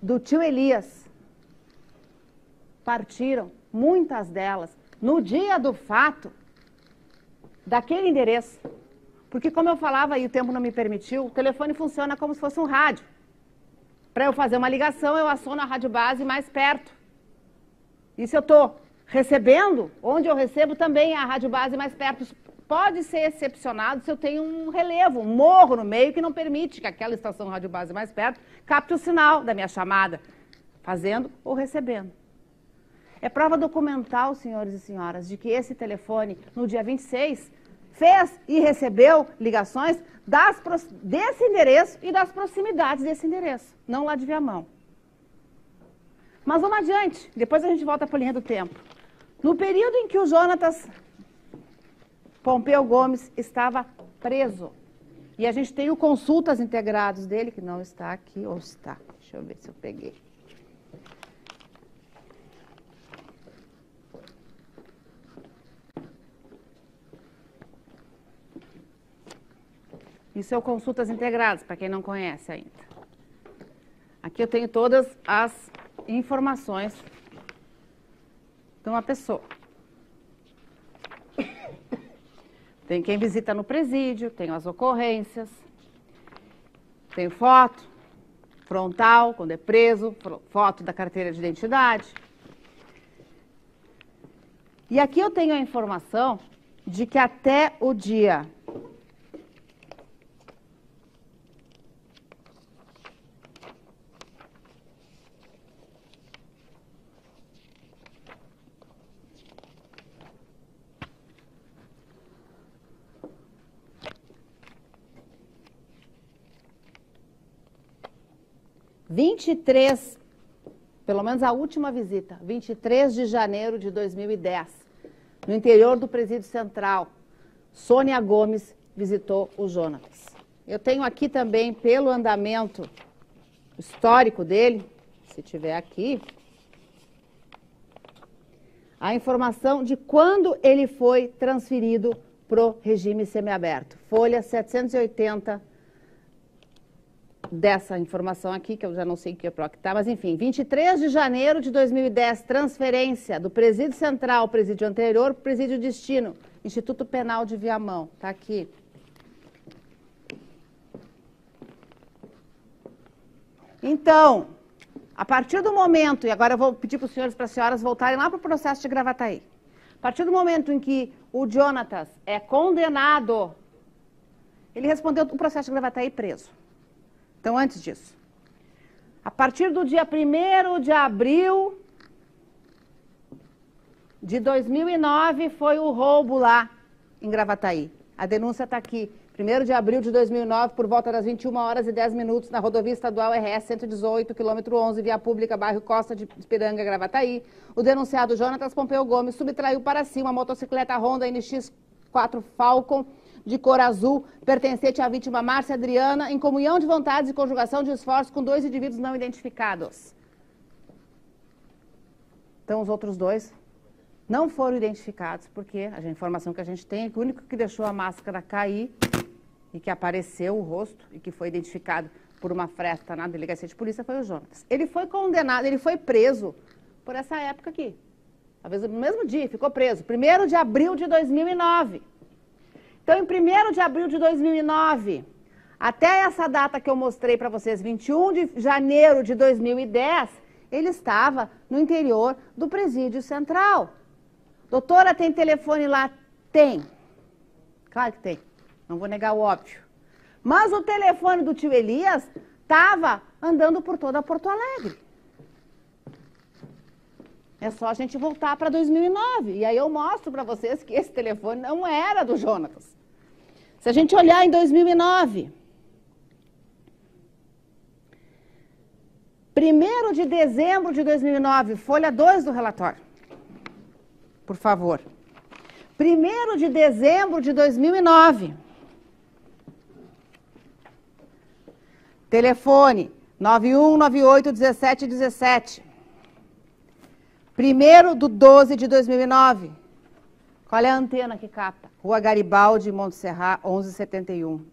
do tio Elias partiram, muitas delas, no dia do fato, daquele endereço. Porque, como eu falava e o tempo não me permitiu, o telefone funciona como se fosse um rádio. Para eu fazer uma ligação, eu aciono a rádio base mais perto. E se eu estou recebendo, onde eu recebo também a rádio base mais perto. Isso pode ser excepcionado se eu tenho um relevo, um morro no meio que não permite que aquela estação rádio base mais perto capte o sinal da minha chamada, fazendo ou recebendo. É prova documental, senhores e senhoras, de que esse telefone, no dia 26, fez e recebeu ligações desse endereço e das proximidades desse endereço, não lá de Viamão. Mas vamos adiante, depois a gente volta para a linha do tempo. No período em que o Jonatas Pompeu Gomes estava preso, e a gente tem o consultas integrados dele, que não está aqui, ou está, deixa eu ver se eu peguei. Isso é o Consultas Integradas, para quem não conhece ainda. Aqui eu tenho todas as informações de uma pessoa. Tem quem visita no presídio, tenho as ocorrências, tenho foto, frontal, quando é preso, foto da carteira de identidade. E aqui eu tenho a informação de que até o dia 23, pelo menos a última visita, 23 de janeiro de 2010, no interior do Presídio Central, Sônia Gomes visitou o Jonatas. Eu tenho aqui também, pelo andamento histórico dele, se tiver aqui, a informação de quando ele foi transferido para o regime semiaberto. Folha 780 dessa informação aqui, que eu já não sei que é para que está, mas enfim, 23 de janeiro de 2010, transferência do Presídio Central, presídio anterior, presídio destino, Instituto Penal de Viamão, está aqui. Então, a partir do momento, e agora eu vou pedir para os senhores e para as senhoras voltarem lá para o processo de Gravataí, a partir do momento em que o Jonatas é condenado, ele respondeu o processo de Gravataí preso. Então, antes disso, a partir do dia 1º de abril de 2009, foi o roubo lá em Gravataí. A denúncia está aqui. 1º de abril de 2009, por volta das 21h10, na rodovia estadual RS 118, quilômetro 11, via pública, bairro Costa de Piranga, Gravataí, o denunciado Jonatas Pompeu Gomes subtraiu para si uma motocicleta Honda NX4 Falcon, de cor azul, pertencente à vítima Márcia Adriana, em comunhão de vontades e conjugação de esforços com 2 indivíduos não identificados. Então, os outros 2 não foram identificados, porque a informação que a gente tem é que o único que deixou a máscara cair e que apareceu o rosto e que foi identificado por uma fresta na delegacia de polícia foi o Jonatas. Ele foi condenado, ele foi preso por essa época aqui. talvez no mesmo dia, ficou preso, 1º de abril de 2009. Então, em 1º de abril de 2009, até essa data que eu mostrei para vocês, 21 de janeiro de 2010, ele estava no interior do presídio central. Doutora, tem telefone lá? Tem. Claro que tem. Não vou negar o óbvio. Mas o telefone do tio Elias estava andando por toda Porto Alegre. É só a gente voltar para 2009. E aí eu mostro para vocês que esse telefone não era do Jonatas. Se a gente olhar em 2009, 1º de dezembro de 2009, folha 2 do relatório. Por favor. 1º de dezembro de 2009. Telefone 91981717. 1º de 12 de 2009. Qual é a antena que capta? Rua Garibaldi, Monte Serra, 1171.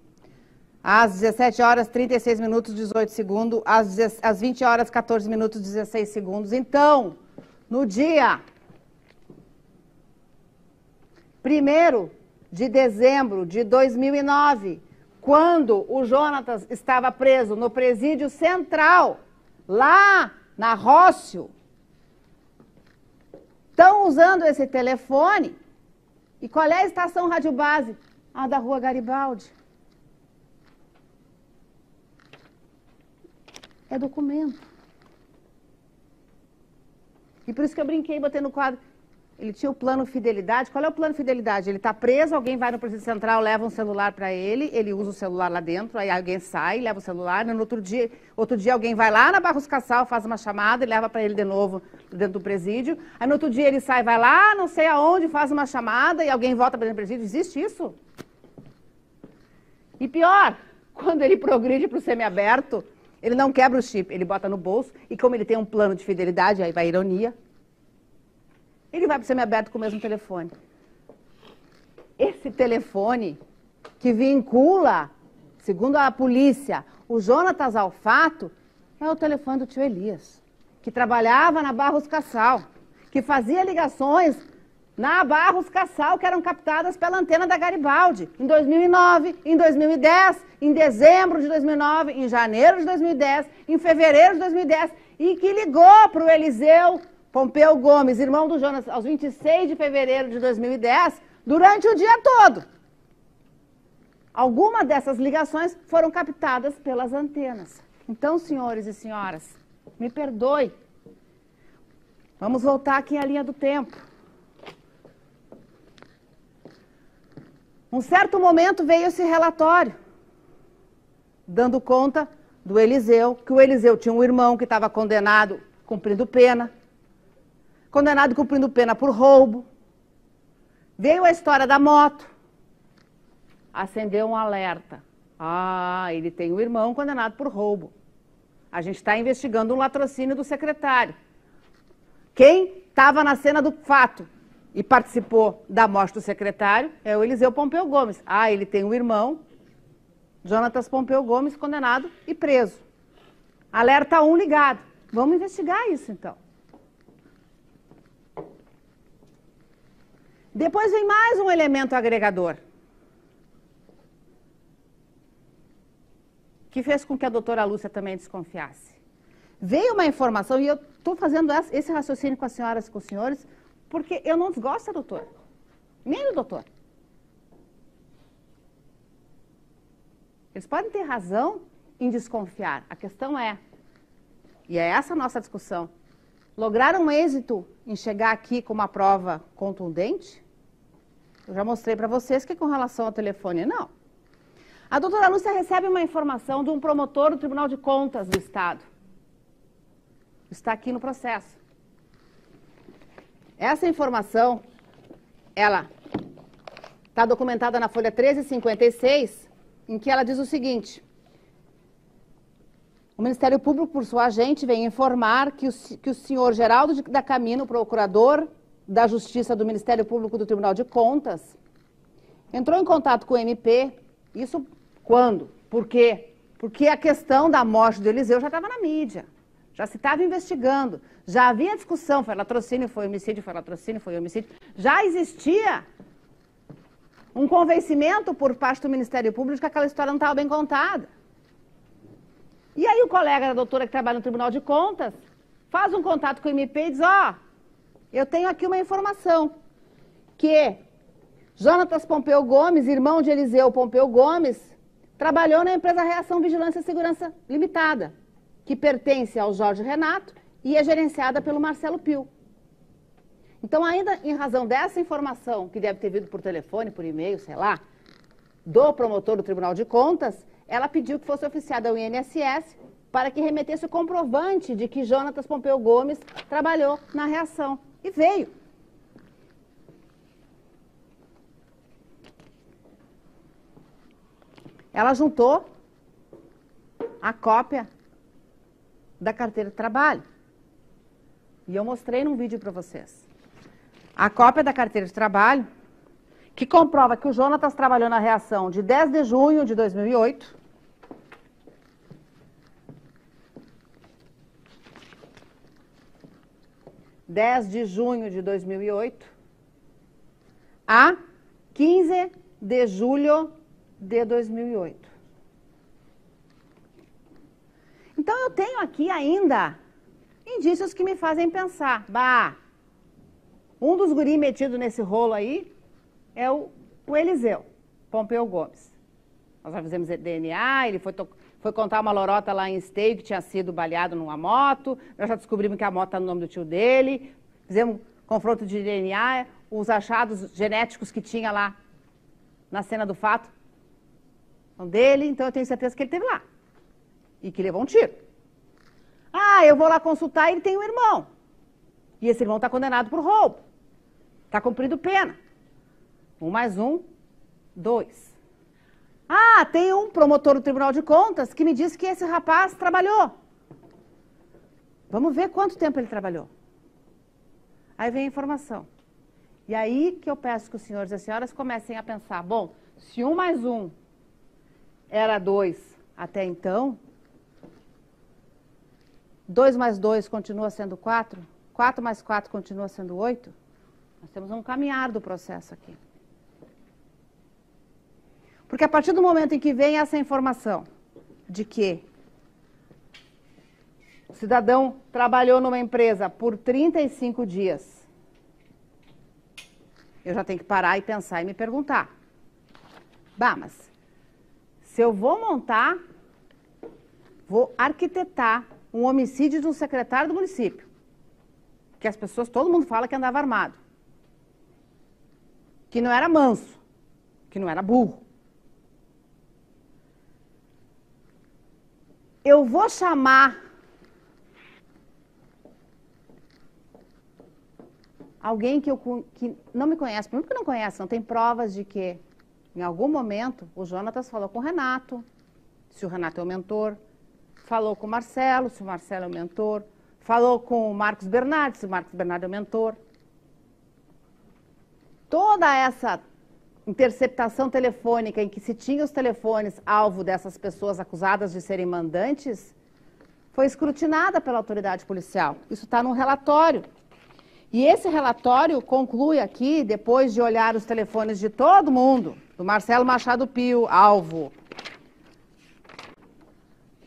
Às 17 horas, 36 minutos, 18 segundos. Às 20 horas, 14 minutos, 16 segundos. Então, no dia 1º de dezembro de 2009, quando o Jonatas estava preso no presídio central, lá na Rócio, estão usando esse telefone. E qual é a estação rádio base? A da Rua Garibaldi. É documento. E por isso que eu brinquei, botei no quadro. Ele tinha o plano fidelidade. Qual é o plano fidelidade? Ele está preso, alguém vai no presídio central, leva um celular para ele usa o celular lá dentro, aí alguém sai, leva o celular, no outro dia alguém vai lá na Barros Cassal, faz uma chamada e leva para ele de novo dentro do presídio. Aí no outro dia ele sai, vai lá, não sei aonde, faz uma chamada e alguém volta para dentro do presídio. Existe isso? E pior, quando ele progride para o semiaberto, ele não quebra o chip, ele bota no bolso e como ele tem um plano de fidelidade, aí vai a ironia, ele vai para o semiaberto com o mesmo telefone. Esse telefone que vincula, segundo a polícia, o Jonatas ao fato, é o telefone do tio Elias, que trabalhava na Barros Cassal, que fazia ligações na Barros Cassal, que eram captadas pela antena da Garibaldi, em 2009, em 2010, em dezembro de 2009, em janeiro de 2010, em fevereiro de 2010, e que ligou para o Eliseu Pompeu Gomes, irmão do Jonas, aos 26 de fevereiro de 2010, durante o dia todo. Algumas dessas ligações foram captadas pelas antenas. Então, senhores e senhoras, me perdoe. Vamos voltar aqui à linha do tempo. Um certo momento veio esse relatório, dando conta do Eliseu, que o Eliseu tinha um irmão que estava condenado cumprindo pena, por roubo. Veio a história da moto, acendeu um alerta. Ah, ele tem um irmão condenado por roubo. A gente está investigando um latrocínio do secretário. Quem estava na cena do fato e participou da morte do secretário é o Eliseu Pompeu Gomes. Ah, ele tem um irmão, Jonatas Pompeu Gomes, condenado e preso. Alerta 1 ligado. Vamos investigar isso, então. Depois vem mais um elemento agregador, que fez com que a doutora Lúcia também desconfiasse. Veio uma informação, e eu estou fazendo esse raciocínio com as senhoras e com os senhores, porque eu não desgosto da doutora, nem do doutor. Eles podem ter razão em desconfiar. A questão é, e é essa a nossa discussão, lograr um êxito em chegar aqui com uma prova contundente? Eu já mostrei para vocês que com relação ao telefone, não. A doutora Lúcia recebe uma informação de um promotor do Tribunal de Contas do Estado. Está aqui no processo. Essa informação, ela está documentada na folha 1356, em que ela diz o seguinte: o Ministério Público, por sua agente, vem informar que o senhor Geraldo da Camino, procurador da Justiça do Ministério Público do Tribunal de Contas, entrou em contato com o MP. Isso quando? Por quê? Porque a questão da morte do Eliseu já estava na mídia. Já se estava investigando, já havia discussão, foi latrocínio, foi homicídio, foi latrocínio, foi homicídio. Já existia um convencimento por parte do Ministério Público de que aquela história não estava bem contada. E aí o colega da doutora que trabalha no Tribunal de Contas faz um contato com o MP e diz, eu tenho aqui uma informação, que Jonatas Pompeu Gomes, irmão de Eliseu Pompeu Gomes, trabalhou na empresa Reação Vigilância e Segurança Limitada, que pertence ao Jorge Renato e é gerenciada pelo Marcelo Pio. Então, ainda em razão dessa informação, que deve ter vindo por telefone, por e-mail, sei lá, do promotor do Tribunal de Contas, ela pediu que fosse oficiada ao INSS para que remetesse o comprovante de que Jonatas Pompeu Gomes trabalhou na Reação. E veio. Ela juntou a cópia da carteira de trabalho. E eu mostrei num vídeo para vocês. A cópia da carteira de trabalho, que comprova que o Jonatas trabalhou na Reação de 10 de junho de 2008 10 de junho de 2008 a 15 de julho de 2008. Então, eu tenho aqui ainda indícios que me fazem pensar, um dos guris metidos nesse rolo aí é o Eliseu Pompeu Gomes. Nós já fizemos DNA, ele foi contar uma lorota lá em Esteio que tinha sido baleado numa moto, nós já descobrimos que a moto está no nome do tio dele, fizemos confronto de DNA, os achados genéticos que tinha lá na cena do fato são dele, então eu tenho certeza que ele esteve lá e que levou um tiro. Eu vou lá consultar e ele tem um irmão. E esse irmão está condenado por roubo. Está cumprindo pena. 1 mais 1, 2. Tem um promotor do Tribunal de Contas que me disse que esse rapaz trabalhou. Vamos ver quanto tempo ele trabalhou. Aí vem a informação. E aí que eu peço que os senhores e as senhoras comecem a pensar, bom, se 1 mais 1 era 2 até então, 2 mais 2 continua sendo 4, 4 mais 4 continua sendo 8, nós temos um caminhar do processo aqui. Porque a partir do momento em que vem essa informação de que o cidadão trabalhou numa empresa por 35 dias, eu já tenho que parar e pensar e me perguntar, mas se eu vou vou arquitetar um homicídio de um secretário do município, que as pessoas, todo mundo fala que andava armado, que não era manso, que não era burro. Eu vou chamar alguém que não me conhece, primeiro que não conhece, não tem provas de que em algum momento o Jonatas falou com o Renato, se o Renato é o mentor, falou com o Marcelo, se o Marcelo é o mentor, falou com o Marcos Bernardi, se o Marcos Bernardi é o mentor. Toda essa interceptação telefônica em que se tinha os telefones alvo dessas pessoas acusadas de serem mandantes, foi escrutinada pela autoridade policial. Isso está num relatório. E esse relatório conclui aqui, depois de olhar os telefones de todo mundo, do Marcelo Machado Pio, alvo,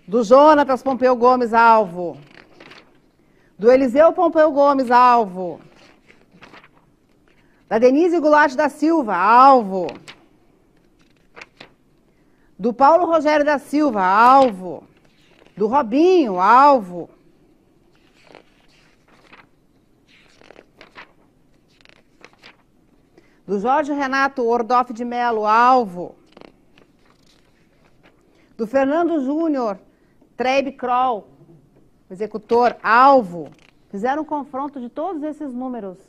do Jonatas Pompeu Gomes, alvo, do Eliseu Pompeu Gomes, alvo, da Denise Goulart da Silva, alvo, do Paulo Rogério da Silva, alvo, do Robinho, alvo, do Jorge Renato Ordoff de Melo, alvo, do Fernando Júnior Treib Kroll, executor, alvo. Fizeram um confronto de todos esses números.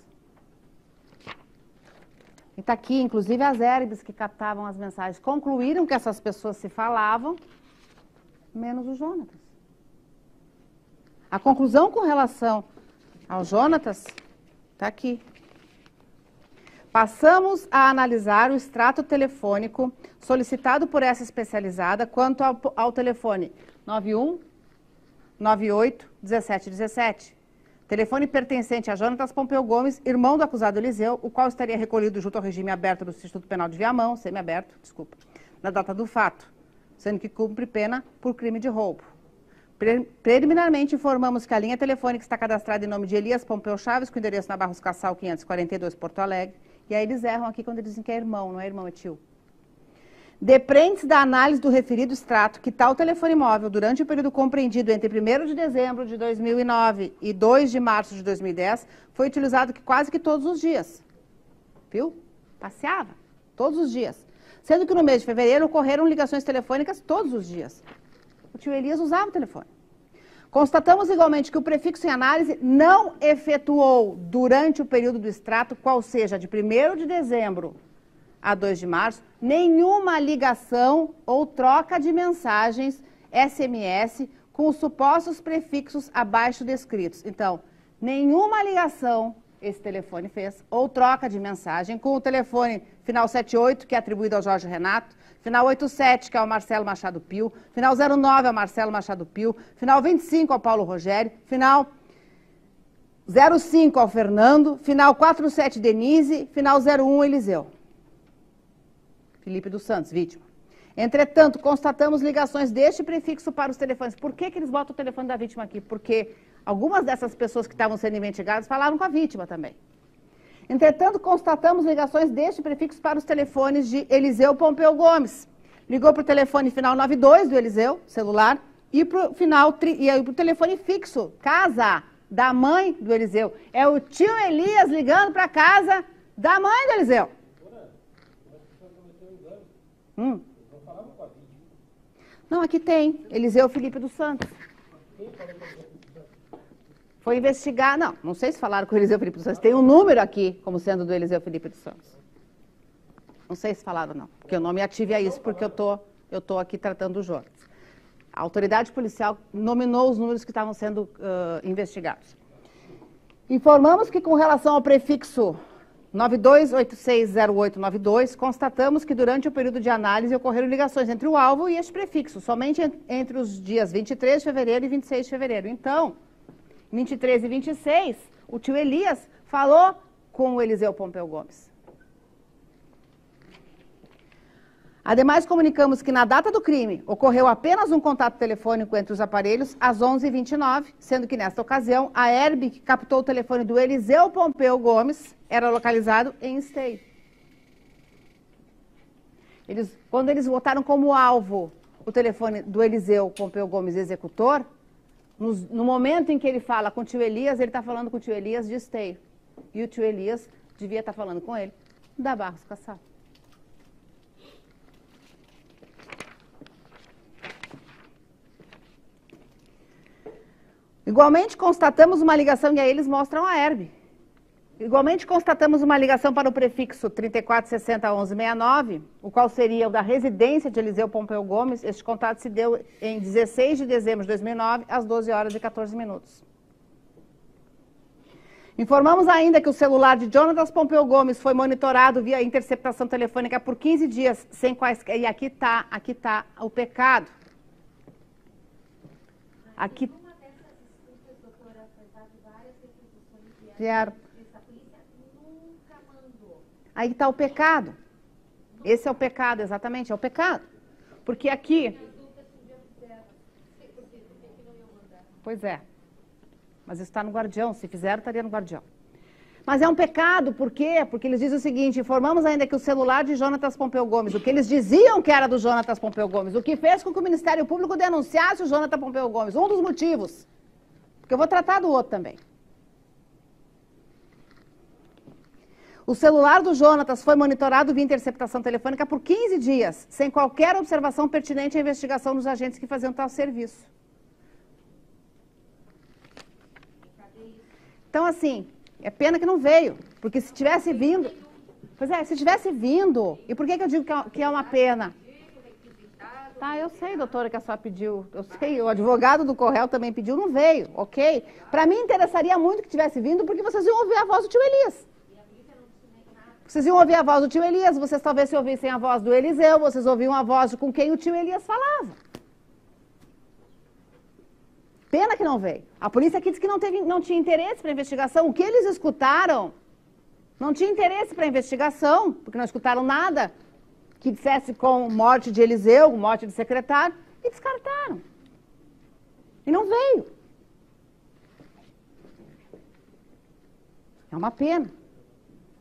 E está aqui, inclusive, as hérbes que captavam as mensagens. Concluíram que essas pessoas se falavam, menos o Jonatas. A conclusão com relação ao Jonatas está aqui. Passamos a analisar o extrato telefônico solicitado por essa especializada quanto ao telefone 91, 98, 1717. Telefone pertencente a Jonatas Pompeu Gomes, irmão do acusado Eliseu, o qual estaria recolhido junto ao regime aberto do Instituto Penal de Viamão, semiaberto, desculpa, na data do fato, sendo que cumpre pena por crime de roubo. Preliminarmente informamos que a linha telefônica está cadastrada em nome de Elias Pompeu Chaves, com endereço na Barros Cassal 542, Porto Alegre. E aí eles erram aqui quando eles dizem que é irmão, não é irmão, é tio. Deprende-se da análise do referido extrato que tal telefone móvel, durante o período compreendido entre 1º de dezembro de 2009 e 2 de março de 2010, foi utilizado quase que todos os dias. Viu? Passeava todos os dias. Sendo que no mês de fevereiro ocorreram ligações telefônicas todos os dias. O tio Elias usava o telefone. Constatamos igualmente que o prefixo em análise não efetuou durante o período do extrato, qual seja de 1º de dezembro a 2 de março, nenhuma ligação ou troca de mensagens SMS com os supostos prefixos abaixo descritos. Então, nenhuma ligação esse telefone fez, ou troca de mensagem com o telefone final 78, que é atribuído ao Jorge Renato, final 87, que é ao Marcelo Machado Pio, final 09 ao Marcelo Machado Pio, final 25 ao Paulo Rogério, final 05 ao Fernando, final 47 Denise, final 01 Eliseu. Felipe dos Santos, vítima. Entretanto, constatamos ligações deste prefixo para os telefones. Por que eles botam o telefone da vítima aqui? Porque algumas dessas pessoas que estavam sendo investigadas falaram com a vítima também. Entretanto, constatamos ligações deste prefixo para os telefones de Eliseu Pompeu Gomes. Ligou para o telefone final 92 do Eliseu, celular, e para o telefone fixo, casa da mãe do Eliseu. É o tio Elias ligando para a casa da mãe do Eliseu. Não, aqui tem. Eliseu Felipe dos Santos. Foi investigar. Não sei se falaram com o Eliseu Felipe dos Santos. Tem um número aqui, como sendo do Eliseu Felipe dos Santos. Não sei se falaram, não. Porque eu não me ative a isso, porque eu tô aqui tratando do Jonas. A autoridade policial nominou os números que estavam sendo investigados. Informamos que, com relação ao prefixo 92860892, constatamos que durante o período de análise ocorreram ligações entre o alvo e este prefixo, somente entre os dias 23 de fevereiro e 26 de fevereiro. Então, 23 e 26, o tio Elias falou com o Eliseu Pompeu Gomes. Ademais, comunicamos que na data do crime ocorreu apenas um contato telefônico entre os aparelhos às 11h29, sendo que nesta ocasião a Herb, que captou o telefone do Eliseu Pompeu Gomes, era localizado em Esteio. Quando eles botaram como alvo o telefone do Eliseu Pompeu Gomes, executor, no momento em que ele fala com o tio Elias, ele está falando com o tio Elias de Esteio. E o tio Elias devia estar falando com ele da Barros Cassal. Igualmente, constatamos uma ligação, e aí eles mostram a Herb. Igualmente, constatamos uma ligação para o prefixo 34601169, o qual seria o da residência de Eliseu Pompeu Gomes. Este contato se deu em 16 de dezembro de 2009, às 12 horas e 14 minutos. Informamos ainda que o celular de Jonatas Pompeu Gomes foi monitorado via interceptação telefônica por 15 dias, sem quaisquer... E aqui tá o pecado. Aqui... Aí está o pecado. Esse é o pecado, exatamente, é o pecado. Porque aqui... Pois é. Mas isso está no guardião. Se fizeram, estaria no guardião. Mas é um pecado, por quê? Porque eles dizem o seguinte: informamos ainda que o celular de Jonatas Pompeu Gomes, o que eles diziam que era do Jonatas Pompeu Gomes, o que fez com que o Ministério Público denunciasse o Jonatas Pompeu Gomes, um dos motivos. Porque eu vou tratar do outro também. O celular do Jonatas foi monitorado via interceptação telefônica por 15 dias, sem qualquer observação pertinente à investigação dos agentes que faziam tal serviço. Então, assim, é pena que não veio, porque se tivesse vindo... Pois é, se tivesse vindo... E por que eu digo que é uma pena? Tá, eu sei, doutora, que a senhora pediu. Eu sei, o advogado do Correio também pediu, não veio, ok? Para mim, interessaria muito que tivesse vindo, porque vocês iam ouvir a voz do tio Elias. Vocês iam ouvir a voz do tio Elias, vocês talvez se ouvissem a voz do Eliseu, vocês ouviam a voz com quem o tio Elias falava. Pena que não veio. A polícia aqui disse que não tinha interesse para investigação. O que eles escutaram não tinha interesse para investigação, porque não escutaram nada que dissesse com morte de Eliseu, morte de secretário, e descartaram. E não veio. É uma pena.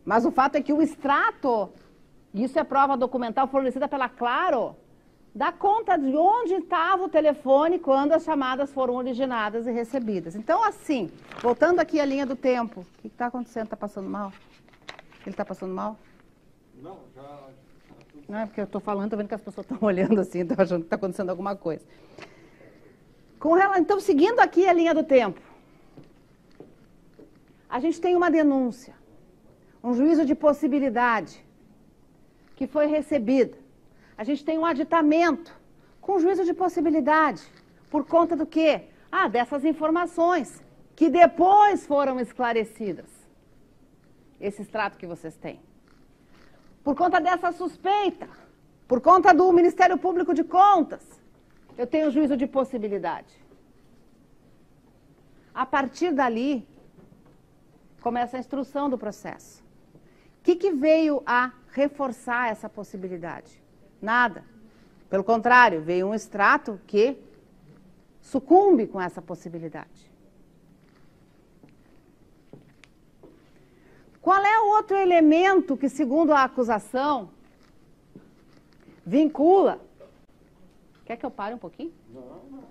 Mas o fato é que o extrato, e isso é prova documental fornecida pela Claro, dá conta de onde estava o telefone quando as chamadas foram originadas e recebidas. Então, assim, voltando aqui à linha do tempo, o que está acontecendo? Está passando mal? Ele está passando mal? Não, já... Não é porque eu estou falando, estou vendo que as pessoas estão olhando assim, estão achando que está acontecendo alguma coisa. Então, seguindo aqui a linha do tempo, a gente tem uma denúncia, um juízo de possibilidade que foi recebida. A gente tem um aditamento com juízo de possibilidade. Por conta do quê? Dessas informações que depois foram esclarecidas. Esse extrato que vocês têm. Por conta dessa suspeita, por conta do Ministério Público de Contas, eu tenho juízo de possibilidade. A partir dali, começa a instrução do processo. O que veio a reforçar essa possibilidade? Nada. Pelo contrário, veio um extrato que sucumbe com essa possibilidade. Qual é o outro elemento que, segundo a acusação, vincula... Quer que eu pare um pouquinho? Não.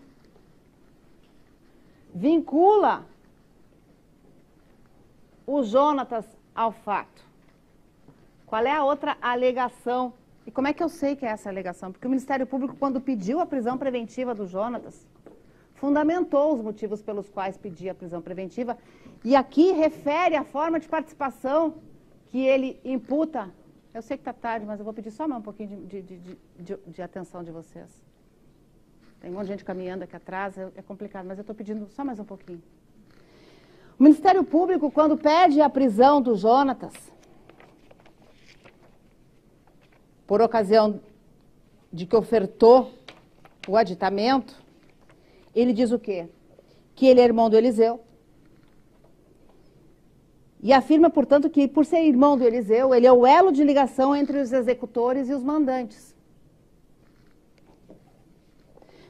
Vincula o Jonatas ao fato. Qual é a outra alegação? E como é que eu sei que é essa alegação? Porque o Ministério Público, quando pediu a prisão preventiva do Jonatas, fundamentou os motivos pelos quais pedia a prisão preventiva e aqui refere a forma de participação que ele imputa. Eu sei que está tarde, mas eu vou pedir só mais um pouquinho de atenção de vocês. Tem um monte de gente caminhando aqui atrás, é complicado, mas eu estou pedindo só mais um pouquinho. O Ministério Público, quando pede a prisão do Jonatas, por ocasião de que ofertou o aditamento, ele diz o quê? Que ele é irmão do Eliseu. E afirma, portanto, que por ser irmão do Eliseu, ele é o elo de ligação entre os executores e os mandantes.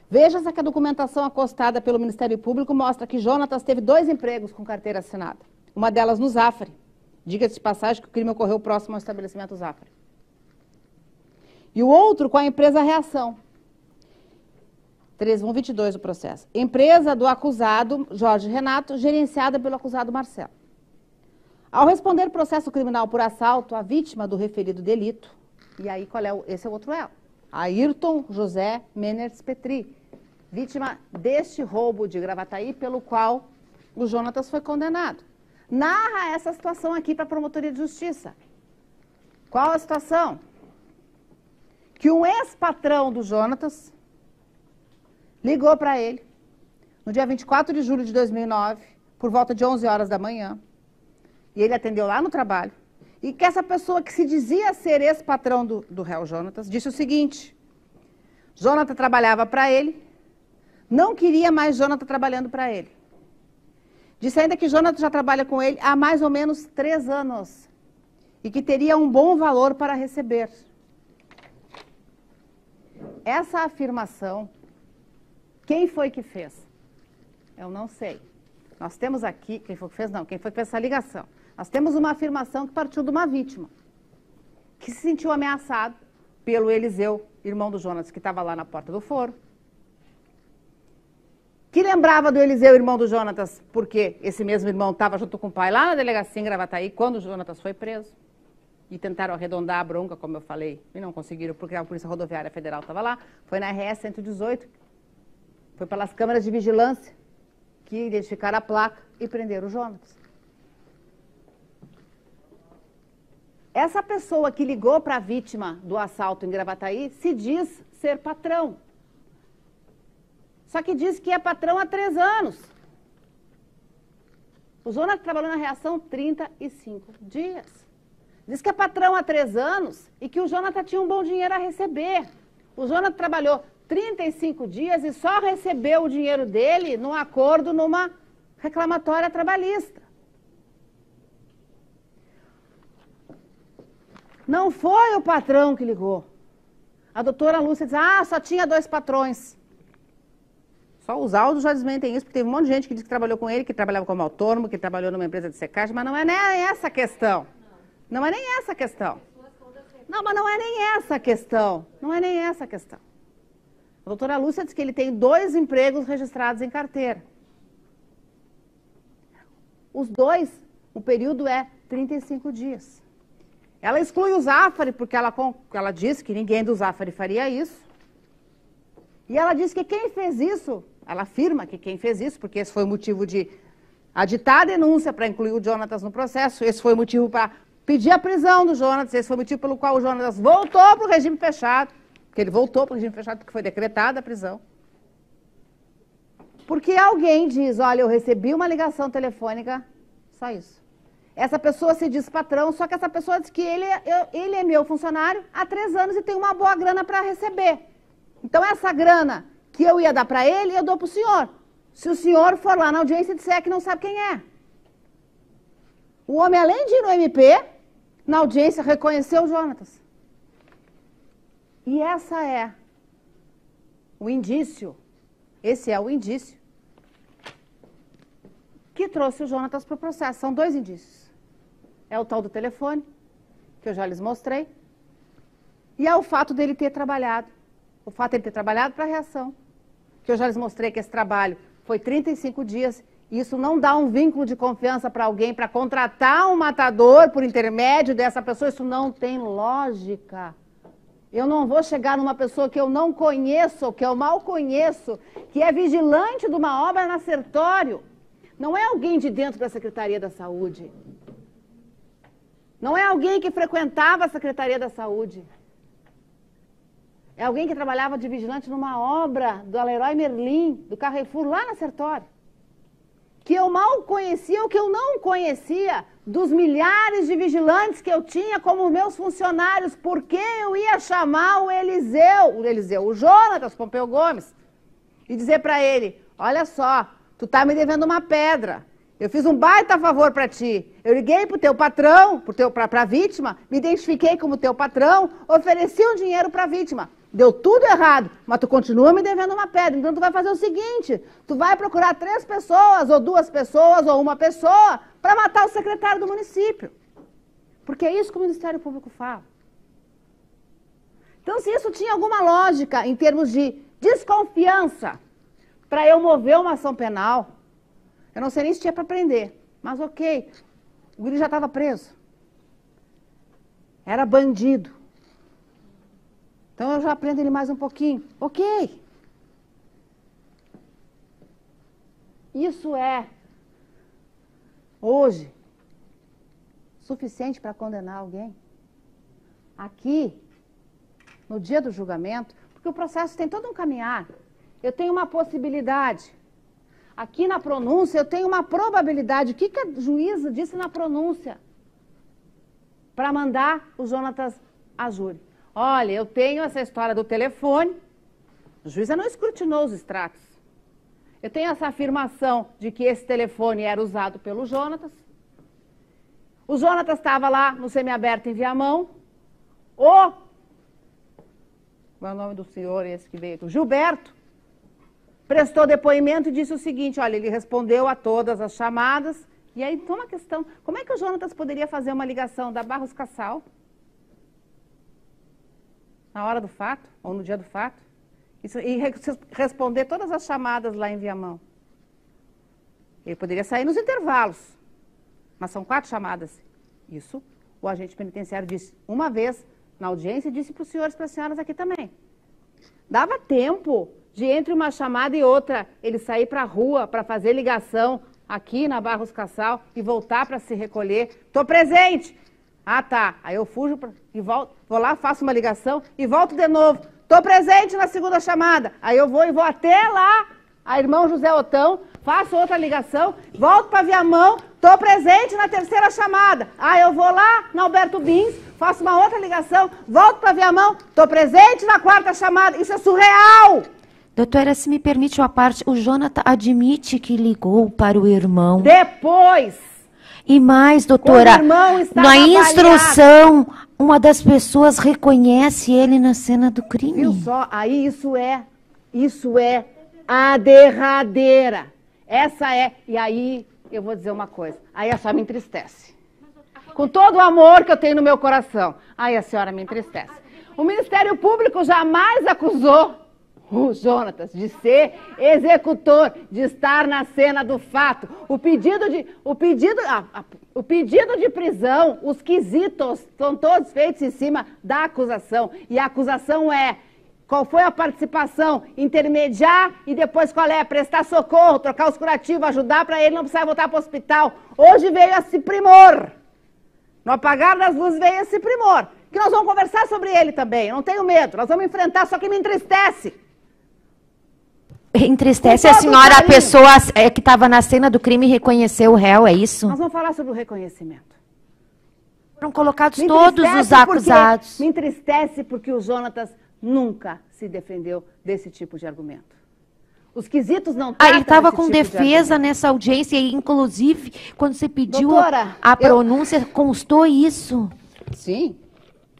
Veja-se que a documentação acostada pelo Ministério Público mostra que Jonatas teve 2 empregos com carteira assinada. Uma delas no Zafari. Diga-se de passagem que o crime ocorreu próximo ao estabelecimento Zafari. E o outro com a empresa Reação. 3.122 do processo. Empresa do acusado Jorge Renato, gerenciada pelo acusado Marcelo. Ao responder processo criminal por assalto à vítima do referido delito, e aí esse é o outro elo, Ayrton José Meners Petri, vítima deste roubo de Gravataí pelo qual o Jonatas foi condenado. Narra essa situação aqui para a Promotoria de Justiça. Qual a situação? Que um ex-patrão do Jonatas ligou para ele no dia 24 de julho de 2009, por volta de 11 horas da manhã, e ele atendeu lá no trabalho, e que essa pessoa que se dizia ser ex-patrão do réu Jonatas disse o seguinte: Jonatas trabalhava para ele, não queria mais Jonatas trabalhando para ele. Disse ainda que Jonatas já trabalha com ele há mais ou menos 3 anos e que teria um bom valor para receber. Essa afirmação, quem foi que fez? Eu não sei. Nós temos aqui, quem foi que fez? Não, quem foi que fez essa ligação? Nós temos uma afirmação que partiu de uma vítima, que se sentiu ameaçado pelo Eliseu, irmão do Jonatas, que estava lá na porta do foro, que lembrava do Eliseu, irmão do Jonatas, porque esse mesmo irmão estava junto com o pai lá na delegacia em Gravataí, quando o Jonatas foi preso, e tentaram arredondar a bronca, como eu falei, e não conseguiram, porque a Polícia Rodoviária Federal estava lá, foi na RS 118, foi pelas câmeras de vigilância, que identificaram a placa e prenderam o Jonatas. Essa pessoa que ligou para a vítima do assalto em Gravataí se diz ser patrão. Só que diz que é patrão há 3 anos. O Jonatas trabalhou na Reação 35 dias. Diz que é patrão há 3 anos e que o Jonatas tinha um bom dinheiro a receber. O Jonatas trabalhou 35 dias e só recebeu o dinheiro dele num acordo, numa reclamatória trabalhista. Não foi o patrão que ligou. A doutora Lúcia diz, só tinha 2 patrões. Só os áudios já desmentem isso, porque teve um monte de gente que disse que trabalhou com ele, que trabalhava como autônomo, que trabalhou numa empresa de secagem, mas não é nem essa a questão. Não é nem essa a questão. Não, mas não é nem essa a questão. Não é nem essa a questão. A doutora Lúcia diz que ele tem 2 empregos registrados em carteira. Os 2, o período é 35 dias. Ela exclui o Zafari, porque ela disse que ninguém do Zafari faria isso. E ela diz que quem fez isso, ela afirma que quem fez isso, porque esse foi o motivo de aditar a denúncia para incluir o Jonatas no processo, esse foi o motivo para pedir a prisão do Jonatas, esse foi o motivo pelo qual o Jonatas voltou para o regime fechado, porque ele voltou para o regime fechado porque foi decretada a prisão. Porque alguém diz, olha, eu recebi uma ligação telefônica, só isso. Essa pessoa se diz patrão, só que essa pessoa diz que ele é meu funcionário há 3 anos e tem uma boa grana para receber. Então, essa grana que eu ia dar para ele, eu dou para o senhor. Se o senhor for lá na audiência e disser que não sabe quem é. O homem, além de ir no MP, na audiência reconheceu o Jonatas. E essa é o indício, esse é o indício que trouxe o Jonatas para o processo. São 2 indícios. É o tal do telefone, que eu já lhes mostrei, e é o fato dele ter trabalhado. O fato dele ter trabalhado para a reação, que eu já lhes mostrei que esse trabalho foi 35 dias, e isso não dá um vínculo de confiança para alguém, para contratar um matador por intermédio dessa pessoa, isso não tem lógica. Eu não vou chegar numa pessoa que eu não conheço, que eu mal conheço, que é vigilante de uma obra na Sertório. Não é alguém de dentro da Secretaria da Saúde. Não é alguém que frequentava a Secretaria da Saúde. É alguém que trabalhava de vigilante numa obra do Leroy Merlin, do Carrefour, lá na Sertório. Que eu mal conhecia, ou que eu não conhecia, dos milhares de vigilantes que eu tinha como meus funcionários, porque eu ia chamar o Jonatas Pompeu Gomes, e dizer para ele, olha só, tu me devendo uma pedra. Eu fiz um baita favor para ti. Eu liguei pro teu patrão, pra vítima, me identifiquei como teu patrão, ofereci um dinheiro para a vítima. Deu tudo errado, mas tu continua me devendo uma pedra. Então tu vai fazer o seguinte, tu vai procurar 3 pessoas, ou 2 pessoas, ou 1 pessoa, para matar o secretário do município. Porque é isso que o Ministério Público fala. Então, se isso tinha alguma lógica em termos de desconfiança para eu mover uma ação penal, eu não sei nem se tinha para prender, mas ok, o guri já estava preso. Era bandido. Então eu já prendo ele mais um pouquinho. Ok. Isso é, hoje, suficiente para condenar alguém? Aqui, no dia do julgamento, porque o processo tem todo um caminhar. Eu tenho uma possibilidade. Aqui na pronúncia eu tenho uma probabilidade. O que a juíza disse na pronúncia? Para mandar o Jonatas a júri. Olha, eu tenho essa história do telefone. A juíza não escrutinou os extratos. Eu tenho essa afirmação de que esse telefone era usado pelo Jonatas. O Jonatas estava lá no semiaberto em Viamão. Qual é o nome do senhor esse que veio aqui? O Gilberto. Prestou depoimento e disse o seguinte, olha, ele respondeu a todas as chamadas, e aí toma a questão, como é que o Jonatas poderia fazer uma ligação da Barros Cassal, na hora do fato, ou no dia do fato, e responder todas as chamadas lá em Viamão? Ele poderia sair nos intervalos, mas são 4 chamadas. Isso o agente penitenciário disse uma vez na audiência e disse para os senhores e para as senhoras aqui também. Dava tempo de entre uma chamada e outra, ele sair para a rua para fazer ligação aqui na Barros Cassal e voltar para se recolher. Estou presente. Ah, tá. Aí eu fujo e volto, vou lá, faço uma ligação e volto de novo. Estou presente na segunda chamada. Aí eu vou até lá, a irmão José Otão, faço outra ligação, volto para Viamão, Estou presente na terceira chamada. Eu vou lá na Alberto Bins, faço uma outra ligação, volto para Viamão, estou presente na quarta chamada. Isso é surreal! Doutora, se me permite uma parte, o Jonathan admite que ligou para o irmão. Depois! E mais, doutora, na instrução, uma das pessoas reconhece ele na cena do crime. Viu só? Aí isso é a derradeira. Essa é, e aí eu vou dizer uma coisa, aí a senhora me entristece. Com todo o amor que eu tenho no meu coração, aí a senhora me entristece. O Ministério Público jamais acusou o Jonatas de ser executor, de estar na cena do fato. O pedido de prisão, os quesitos, são todos feitos em cima da acusação. E a acusação é: qual foi a participação? Intermediar e depois qual é? Prestar socorro, trocar os curativos, ajudar para ele não precisar voltar para o hospital. Hoje veio esse primor. No apagar das luzes veio esse primor. Que nós vamos conversar sobre ele também, eu não tenho medo. Nós vamos enfrentar, só que me entristece. Entristece a senhora, a pessoa que estava na cena do crime reconheceu o réu, é isso? Nós vamos falar sobre o reconhecimento. Foram colocados todos os acusados. Me entristece porque o Jonatas nunca se defendeu desse tipo de argumento. Os quesitos não tratam ele estava com tipo defesa nessa audiência e, inclusive, quando você pediu a pronúncia, constou isso? Sim,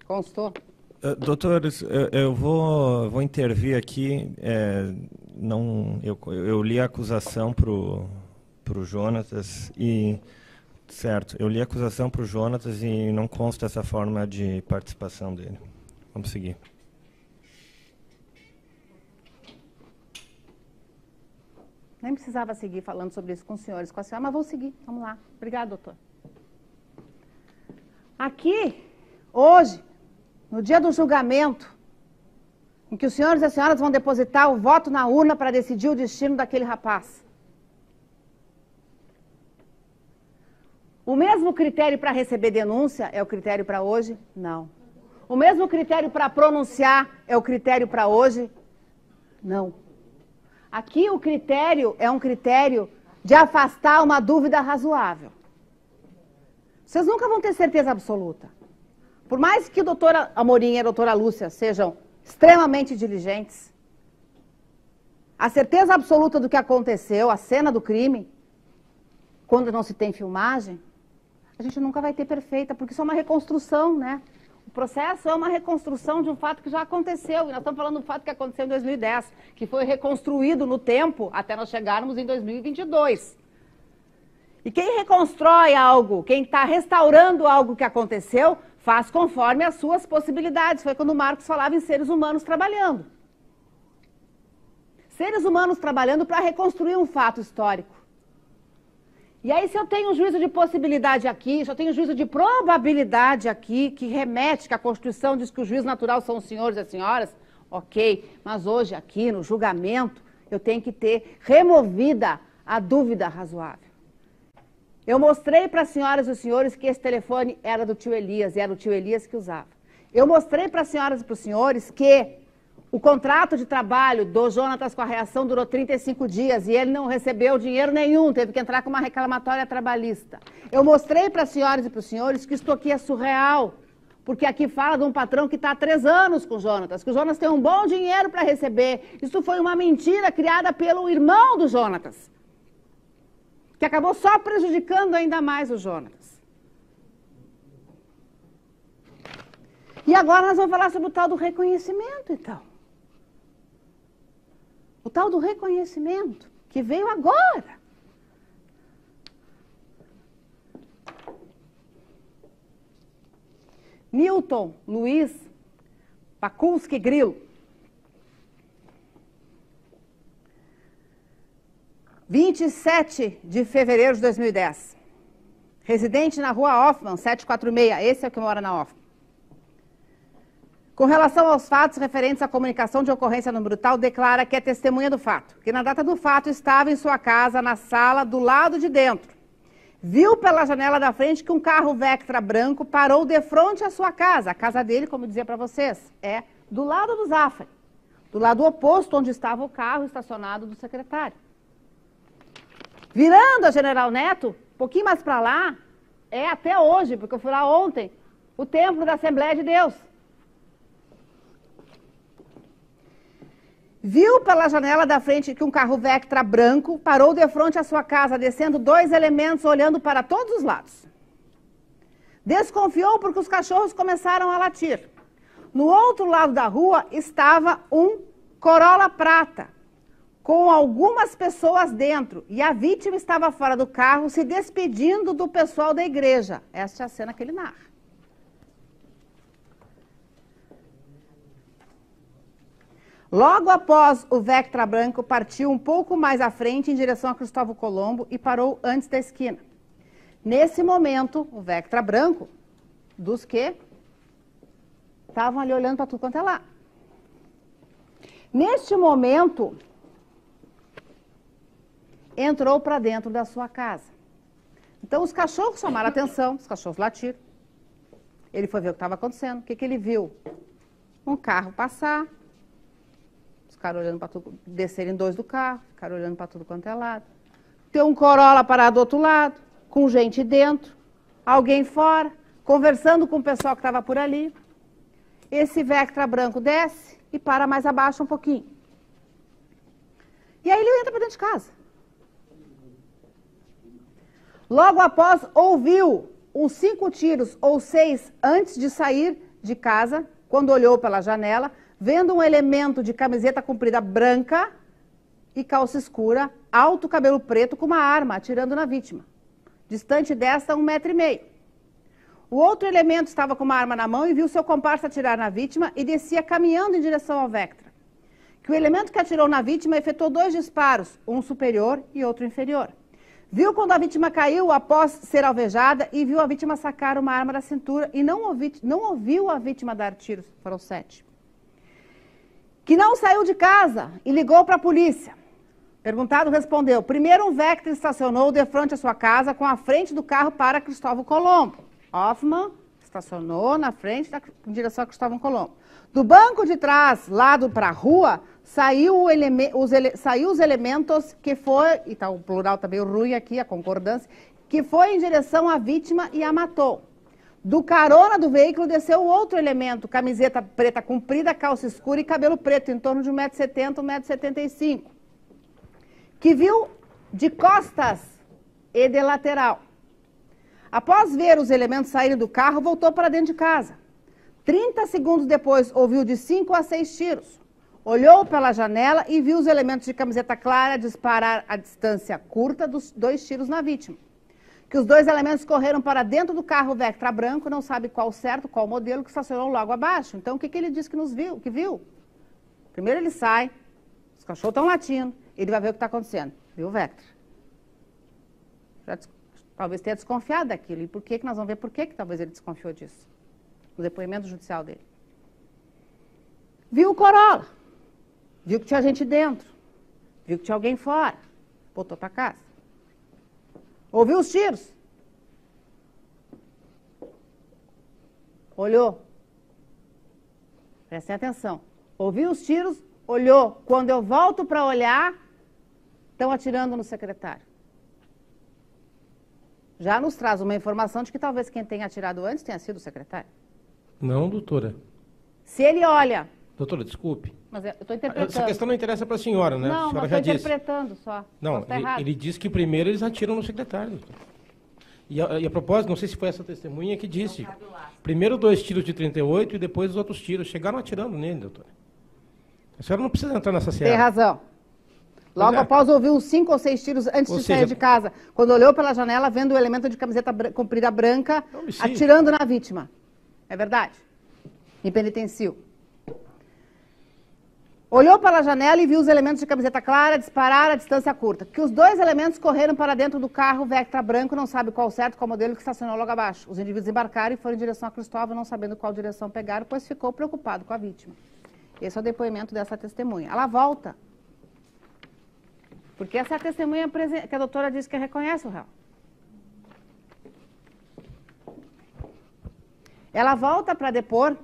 constou. Doutores, eu vou intervir aqui. Eu li a acusação pro Jonatas e... Certo, eu li a acusação pro Jonatas e não consta essa forma de participação dele. Vamos seguir. Nem precisava seguir falando sobre isso com os senhores, com a senhora, mas vamos seguir. Vamos lá. Obrigada, doutor. Aqui, hoje, no dia do julgamento, em que os senhores e as senhoras vão depositar o voto na urna para decidir o destino daquele rapaz. O mesmo critério para receber denúncia é o critério para hoje? Não. O mesmo critério para pronunciar é o critério para hoje? Não. Aqui o critério é um critério de afastar uma dúvida razoável. Vocês nunca vão ter certeza absoluta. Por mais que a doutora Amorim e a doutora Lúcia sejam extremamente diligentes, a certeza absoluta do que aconteceu, a cena do crime, quando não se tem filmagem, a gente nunca vai ter perfeita, porque isso é uma reconstrução, né? O processo é uma reconstrução de um fato que já aconteceu, e nós estamos falando do fato que aconteceu em 2010, que foi reconstruído no tempo até nós chegarmos em 2022. E quem reconstrói algo, quem está restaurando algo que aconteceu, faz conforme as suas possibilidades. Foi quando o Marcos falava em seres humanos trabalhando. Seres humanos trabalhando para reconstruir um fato histórico. E aí, se eu tenho um juízo de possibilidade aqui, se eu tenho um juízo de probabilidade aqui, que remete, que a Constituição diz que o juízo natural são os senhores e as senhoras, ok, mas hoje aqui, no julgamento, eu tenho que ter removida a dúvida razoável. Eu mostrei para as senhoras e os senhores que esse telefone era do tio Elias, e era o tio Elias que usava. Eu mostrei para as senhoras e para os senhores que o contrato de trabalho do Jonatas com a reação durou 35 dias e ele não recebeu dinheiro nenhum, teve que entrar com uma reclamatória trabalhista. Eu mostrei para as senhoras e para os senhores que isso aqui é surreal, porque aqui fala de um patrão que está há 3 anos com o Jonatas, que o Jonatas tem um bom dinheiro para receber. Isso foi uma mentira criada pelo irmão do Jonatas, que acabou só prejudicando ainda mais o Jonatas. E agora nós vamos falar sobre o tal do reconhecimento, então. O tal do reconhecimento, que veio agora. Newton Luiz Pakulski Grilo. 27 de fevereiro de 2010. Residente na rua Hoffman, 746. Esse é o que mora na Hoffman. Com relação aos fatos referentes à comunicação de ocorrência número tal, declara que é testemunha do fato, que na data do fato estava em sua casa, na sala, do lado de dentro. Viu pela janela da frente que um carro Vectra branco parou de frente à sua casa. A casa dele, como eu dizia para vocês, é do lado do Zafari, do lado oposto onde estava o carro estacionado do secretário. Virando a General Neto, pouquinho mais para lá, é até hoje, porque eu fui lá ontem, o templo da Assembleia de Deus. Viu pela janela da frente que um carro Vectra branco parou de frente à sua casa, descendo 2 elementos, olhando para todos os lados. Desconfiou porque os cachorros começaram a latir. No outro lado da rua estava um Corolla prata, com algumas pessoas dentro, e a vítima estava fora do carro, se despedindo do pessoal da igreja. Essa é a cena que ele narra. Logo após o Vectra branco, partiu um pouco mais à frente em direção a Cristóvão Colombo e parou antes da esquina. Nesse momento, o Vectra branco, dos que estavam ali olhando para tudo quanto é lá. Neste momento, entrou para dentro da sua casa. Então, os cachorros chamaram a atenção, os cachorros latiram. Ele foi ver o que estava acontecendo. O que, que ele viu? Um carro passar, os caras olhando para tudo, descerem 2 do carro, ficaram olhando para tudo quanto é lado. Tem um Corolla parado do outro lado, com gente dentro, alguém fora, conversando com o pessoal que estava por ali. Esse Vectra branco desce e para mais abaixo um pouquinho. E aí ele entra para dentro de casa. Logo após, ouviu uns 5 tiros ou 6 antes de sair de casa, quando olhou pela janela, vendo um elemento de camiseta comprida branca e calça escura, alto cabelo preto, com uma arma atirando na vítima. Distante desta, 1,5 metros. O outro elemento estava com uma arma na mão e viu seu comparsa atirar na vítima e descia caminhando em direção ao Vectra. Que o elemento que atirou na vítima efetuou 2 disparos, um superior e outro inferior. Viu quando a vítima caiu após ser alvejada e viu a vítima sacar uma arma da cintura e não ouviu a vítima dar tiros, foram 7. Que não saiu de casa e ligou para a polícia. Perguntado, respondeu: primeiro um Vectra estacionou de frente à sua casa com a frente do carro para Cristóvão Colombo. Hoffman estacionou na frente, em direção a Cristóvão Colombo. Do banco de trás, lado para a rua, saiu os elementos que foi, e está o plural também ruim aqui, a concordância, que foi em direção à vítima e a matou. Do carona do veículo desceu outro elemento, camiseta preta comprida, calça escura e cabelo preto, em torno de 1,70 m, 1,75 m, que viu de costas e de lateral. Após ver os elementos saírem do carro, voltou para dentro de casa. 30 segundos depois, ouviu de 5 a 6 tiros. Olhou pela janela e viu os elementos de camiseta clara disparar a distância curta dos 2 tiros na vítima. Que os 2 elementos correram para dentro do carro Vectra branco, não sabe qual certo, qual modelo, que estacionou logo abaixo. Então, o que ele disse que viu? Primeiro ele sai, os cachorros estão latindo, ele vai ver o que está acontecendo. Viu o Vectra? Talvez tenha desconfiado daquilo. E por que nós vamos ver por que talvez ele desconfiou disso? No depoimento judicial dele. Viu o Corolla. Viu que tinha gente dentro. Viu que tinha alguém fora. Botou para casa. Ouviu os tiros. Olhou. Prestem atenção. Ouviu os tiros, olhou. Quando eu volto para olhar, estão atirando no secretário. Já nos traz uma informação de que talvez quem tenha atirado antes tenha sido o secretário. Não, doutora. Se ele olha... Doutora, desculpe. Mas eu estou interpretando. Essa questão não interessa para a senhora, né? Não, a senhora mas estou interpretando só. Não, ele disse que primeiro eles atiram no secretário, doutor. E a propósito, não sei se foi essa testemunha que disse. Primeiro 2 tiros de 38 e depois os outros tiros. Chegaram atirando nele, doutora. A senhora não precisa entrar nessa seara. Tem razão. Logo após ouvir uns 5 ou 6 tiros antes de sair de casa. Quando olhou pela janela, vendo o elemento de camiseta comprida branca atirando na vítima. É verdade? Em penitencio. Olhou pela janela e viu os elementos de camiseta clara disparar a distância curta. Que os 2 elementos correram para dentro do carro Vectra branco, não sabe qual certo, qual modelo, que estacionou logo abaixo. Os indivíduos embarcaram e foram em direção a Cristóvão, não sabendo qual direção pegaram, pois ficou preocupado com a vítima. Esse é o depoimento dessa testemunha. Ela volta. Porque essa é a testemunha que a doutora disse que reconhece o réu. Ela volta para depor.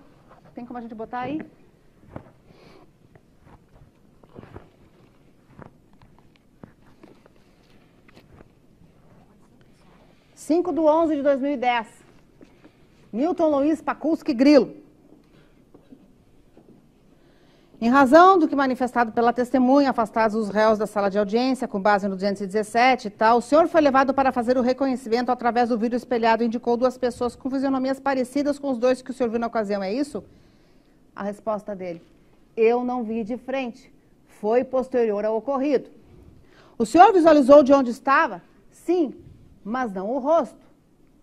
Tem como a gente botar aí? 5/11/2010. Milton Luiz Pakulski Grilo. Em razão do que manifestado pela testemunha, afastados os réus da sala de audiência, com base no 217 e tal, o senhor foi levado para fazer o reconhecimento através do vídeo espelhado e indicou 2 pessoas com fisionomias parecidas com os 2 que o senhor viu na ocasião, é isso? A resposta dele: eu não vi de frente, foi posterior ao ocorrido. O senhor visualizou de onde estava? Sim, mas não o rosto,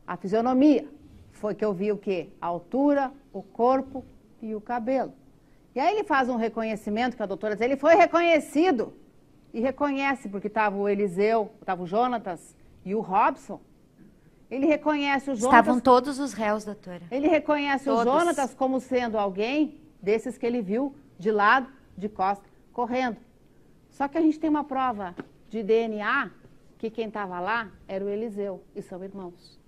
a fisionomia. Foi que eu vi o quê? A altura, o corpo e o cabelo. E aí ele faz um reconhecimento, que a doutora diz, ele foi reconhecido. E reconhece, porque estava o Eliseu, estava o Jonatas e o Robson. Ele reconhece o Jonatas... Estavam todos os réus, doutora. Ele reconhece o Jonatas como sendo alguém desses que ele viu de lado, de costa, correndo. Só que a gente tem uma prova de DNA que quem estava lá era o Eliseu, e são irmãos.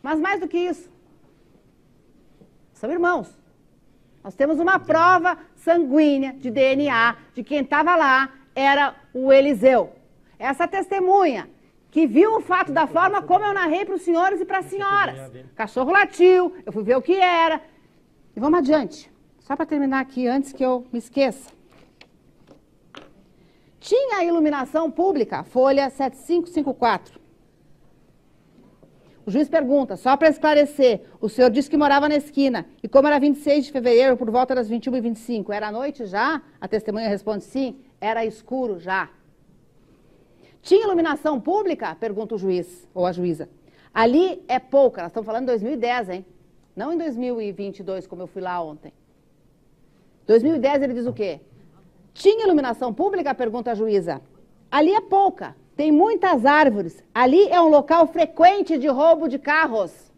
Mas mais do que isso, são irmãos. Nós temos uma prova sanguínea de DNA de quem estava lá era o Eliseu. Essa testemunha que viu o fato da forma como eu narrei para os senhores e para as senhoras. O cachorro latiu, eu fui ver o que era. E vamos adiante. Só para terminar aqui, antes que eu me esqueça. Tinha iluminação pública, folha 7554. O juiz pergunta, só para esclarecer, o senhor disse que morava na esquina, e como era 26 de fevereiro, por volta das 21h25, era noite já? A testemunha responde sim, era escuro já. Tinha iluminação pública? Pergunta o juiz, ou a juíza. Ali é pouca, nós estamos falando em 2010, hein? Não em 2022, como eu fui lá ontem. 2010 ele diz o quê? Tinha iluminação pública? Pergunta a juíza. Ali é pouca. Tem muitas árvores. Ali é um local frequente de roubo de carros,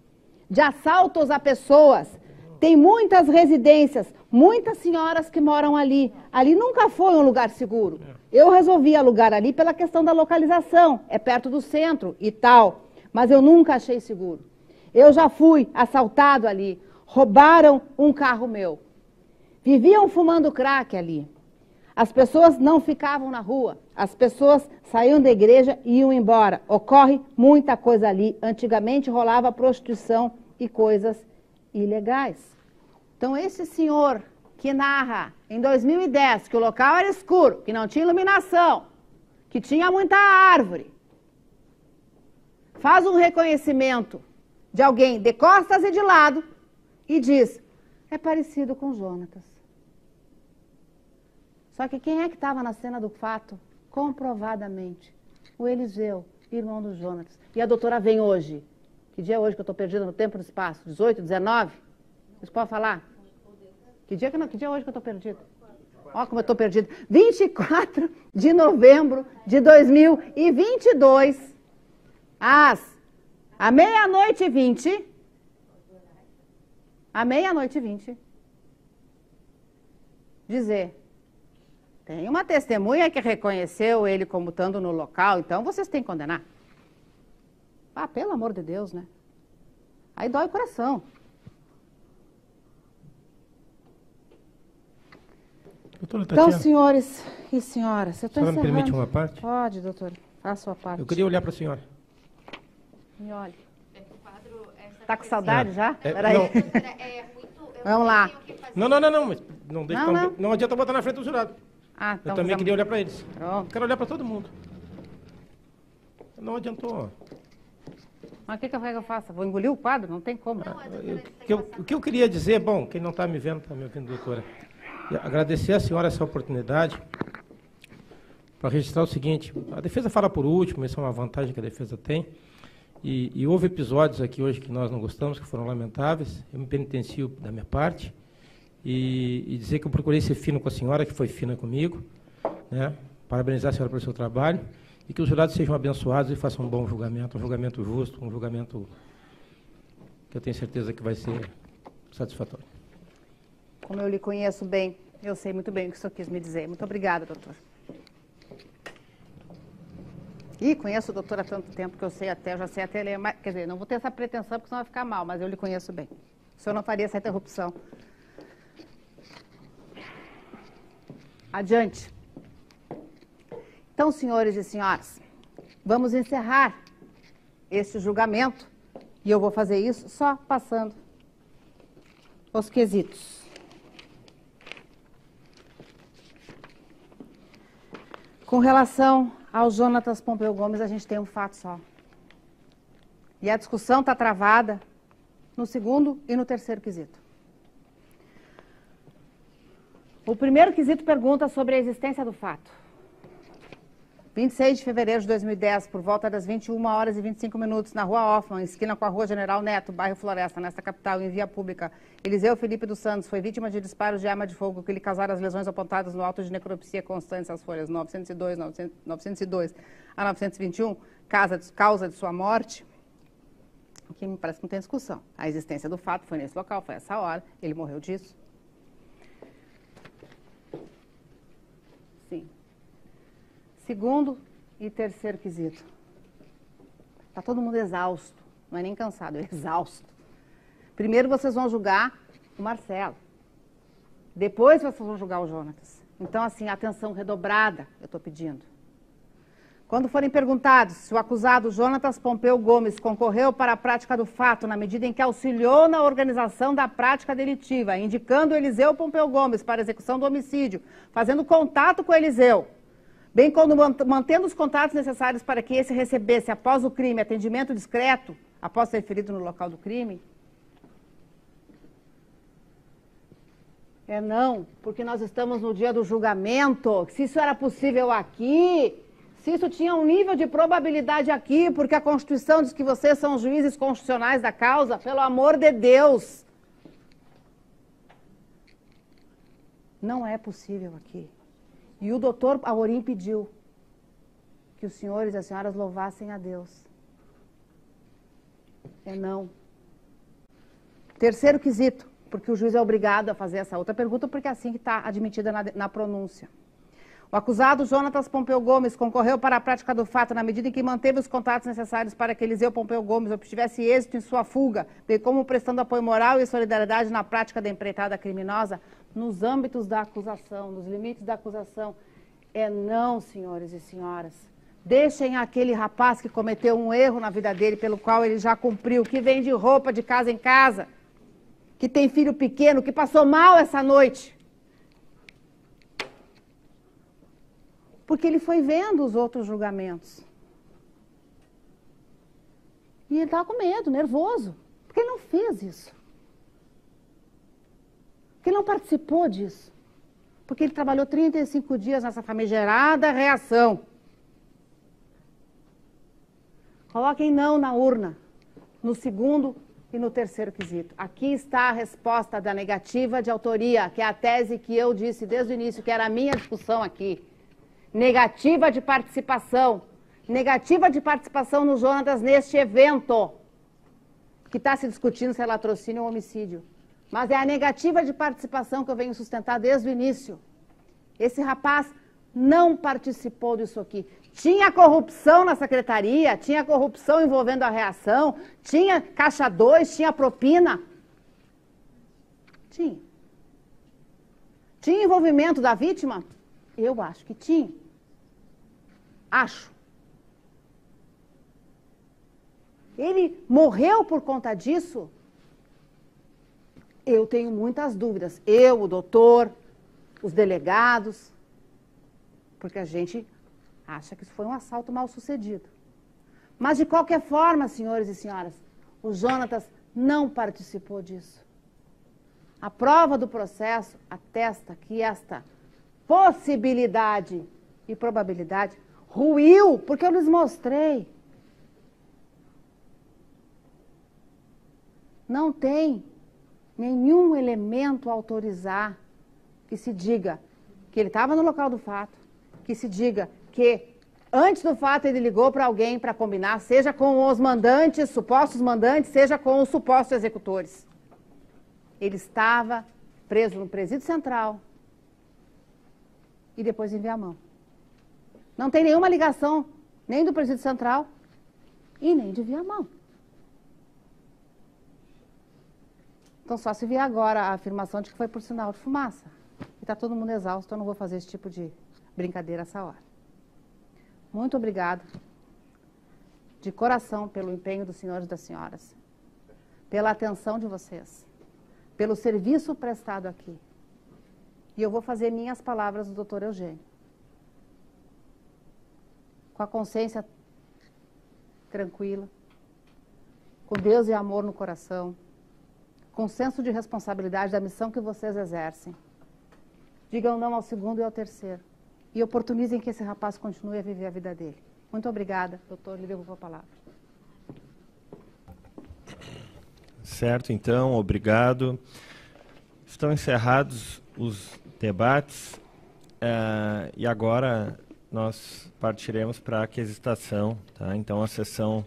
de assaltos a pessoas. Tem muitas residências, muitas senhoras que moram ali. Ali nunca foi um lugar seguro. Eu resolvi alugar ali pela questão da localização. É perto do centro e tal. Mas eu nunca achei seguro. Eu já fui assaltado ali. Roubaram um carro meu. Viviam fumando crack ali. As pessoas não ficavam na rua, as pessoas saíam da igreja e iam embora. Ocorre muita coisa ali. Antigamente rolava prostituição e coisas ilegais. Então esse senhor que narra em 2010 que o local era escuro, que não tinha iluminação, que tinha muita árvore, faz um reconhecimento de alguém de costas e de lado e diz, é parecido com Jonatas. Só que quem é que estava na cena do fato? Comprovadamente. O Eliseu, irmão do Jonatas. E a doutora vem hoje. Que dia é hoje que eu estou perdida no tempo e no espaço? 18, 19? Vocês podem falar? Que dia é hoje que eu estou perdida? Olha como eu estou perdida. 24 de novembro de 2022, à meia-noite e 20, dizer... Tem uma testemunha que reconheceu ele como estando no local, então vocês têm que condenar. Ah, pelo amor de Deus, né? Aí dói o coração. Doutora Tatiana, então, senhores e senhoras, eu estou encerrando. A senhora me permite uma parte? Pode, doutor. Faça a sua parte. Eu queria olhar para a senhora. Me olhe. Está com saudade já? Peraí. Vamos lá. Não, mas não adianta botar na frente do jurado. Ah, então eu também queria olhar para eles. Pronto. Quero olhar para todo mundo. Não adiantou. Mas o que eu faço? Vou engolir o quadro? Não tem como. O que eu queria dizer, bom, quem não está me vendo, está me ouvindo, doutora. Agradecer à senhora essa oportunidade para registrar o seguinte. A defesa fala por último, essa é uma vantagem que a defesa tem. E houve episódios aqui hoje que nós não gostamos, que foram lamentáveis. Eu me penitencio da minha parte. E dizer que eu procurei ser fino com a senhora, que foi fina comigo, né? Parabenizar a senhora pelo seu trabalho e que os jurados sejam abençoados e façam um bom julgamento, um julgamento justo, um julgamento que eu tenho certeza que vai ser satisfatório. Como eu lhe conheço bem, eu sei muito bem o que o senhor quis me dizer. Muito obrigada, doutor. E conheço o doutor há tanto tempo que eu já sei até ler mais. Quer dizer, não vou ter essa pretensão porque senão vai ficar mal, mas eu lhe conheço bem. O senhor não faria essa interrupção. Adiante. Então, senhores e senhoras, vamos encerrar esse julgamento, e eu vou fazer isso só passando os quesitos. Com relação ao Jonatas Pompeu Gomes, a gente tem um fato só. E a discussão está travada no segundo e no terceiro quesito. O primeiro quesito pergunta sobre a existência do fato. 26 de fevereiro de 2010, por volta das 21 horas e 25 minutos, na Rua Hoffman, esquina com a Rua General Neto, bairro Floresta, nesta capital, em via pública, Eliseu Felipe dos Santos foi vítima de disparos de arma de fogo que lhe causaram as lesões apontadas no auto de necropsia constantes às folhas 902 a 921, causa de sua morte. Aqui me parece que não tem discussão. A existência do fato foi nesse local, foi essa hora, ele morreu disso. Sim. Segundo e terceiro quesito. Está todo mundo exausto, não é nem cansado, é exausto. Primeiro vocês vão julgar o Marcelo. Depois vocês vão julgar o Jonatas. Então, assim, atenção redobrada, eu estou pedindo. Quando forem perguntados se o acusado Jonatas Pompeu Gomes concorreu para a prática do fato na medida em que auxiliou na organização da prática delitiva, indicando Eliseu Pompeu Gomes para a execução do homicídio, fazendo contato com Eliseu, bem como mantendo os contatos necessários para que esse recebesse, após o crime, atendimento discreto, após ser ferido no local do crime? É não, porque nós estamos no dia do julgamento. Se isso era possível aqui, se isso tinha um nível de probabilidade aqui, porque a Constituição diz que vocês são juízes constitucionais da causa, pelo amor de Deus. Não é possível aqui. E o doutor Amorim pediu que os senhores e as senhoras louvassem a Deus. É não. Terceiro quesito, porque o juiz é obrigado a fazer essa outra pergunta, porque é assim que está admitida na pronúncia. O acusado Jonatas Pompeu Gomes concorreu para a prática do fato na medida em que manteve os contatos necessários para que Eliseu Pompeu Gomes obtivesse êxito em sua fuga, bem como prestando apoio moral e solidariedade na prática da empreitada criminosa, nos âmbitos da acusação, nos limites da acusação. É não, senhores e senhoras. Deixem aquele rapaz que cometeu um erro na vida dele, pelo qual ele já cumpriu, que vende roupa de casa em casa, que tem filho pequeno, que passou mal essa noite. Porque ele foi vendo os outros julgamentos. E ele estava com medo, nervoso. Porque ele não fez isso. Porque ele não participou disso. Porque ele trabalhou 35 dias nessa famigerada reação. Coloquem não na urna, no segundo e no terceiro quesito. Aqui está a resposta da negativa de autoria, que é a tese que eu disse desde o início, que era a minha discussão aqui. Negativa de participação. Negativa de participação no Jonatas neste evento. Que está se discutindo se é latrocínio ou homicídio. Mas é a negativa de participação que eu venho sustentar desde o início. Esse rapaz não participou disso aqui. Tinha corrupção na secretaria, tinha corrupção envolvendo a reação, tinha caixa 2, tinha propina. Tinha. Tinha envolvimento da vítima? Eu acho que tinha. Acho. Ele morreu por conta disso? Eu tenho muitas dúvidas. Eu, o doutor, os delegados, porque a gente acha que isso foi um assalto mal sucedido. Mas, de qualquer forma, senhores e senhoras, o Jonatas não participou disso. A prova do processo atesta que esta possibilidade e probabilidade ruiu, porque eu lhes mostrei. Não tem nenhum elemento a autorizar que se diga que ele estava no local do fato, que se diga que antes do fato ele ligou para alguém para combinar, seja com os mandantes, supostos mandantes, seja com os supostos executores. Ele estava preso no presídio central e depois em Viamão. Não tem nenhuma ligação nem do presídio central e nem de Viamão. Então, só se vier agora a afirmação de que foi por sinal de fumaça. E está todo mundo exausto, eu não vou fazer esse tipo de brincadeira essa hora. Muito obrigada. de coração pelo empenho dos senhores e das senhoras, pela atenção de vocês, pelo serviço prestado aqui. E eu vou fazer minhas palavras do Dr. Eugênio. Com a consciência tranquila, com Deus e amor no coração, com senso de responsabilidade da missão que vocês exercem. Digam não ao segundo e ao terceiro. E oportunizem que esse rapaz continue a viver a vida dele. Muito obrigada, doutor. Lhe devolvo a palavra. Certo, então, obrigado. Estão encerrados os debates e agora nós partiremos para a aquisitação. Tá? Então, a sessão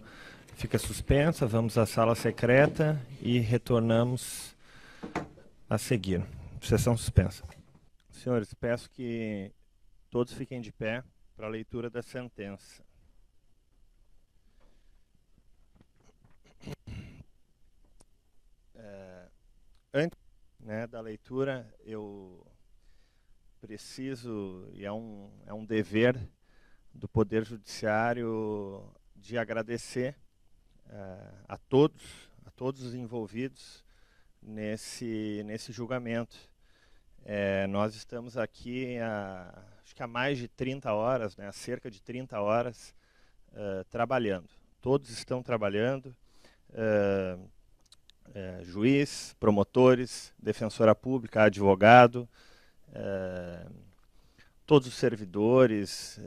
fica suspensa, vamos à sala secreta e retornamos a seguir. Sessão suspensa. Senhores, peço que todos fiquem de pé para a leitura da sentença. Antes, né, da leitura, eu preciso, e é um dever do Poder Judiciário, de agradecer a todos os envolvidos nesse julgamento. Nós estamos aqui acho que há mais de 30 horas, né, há cerca de 30 horas, trabalhando. Todos estão trabalhando, juiz, promotores, defensora pública, advogado, todos os servidores,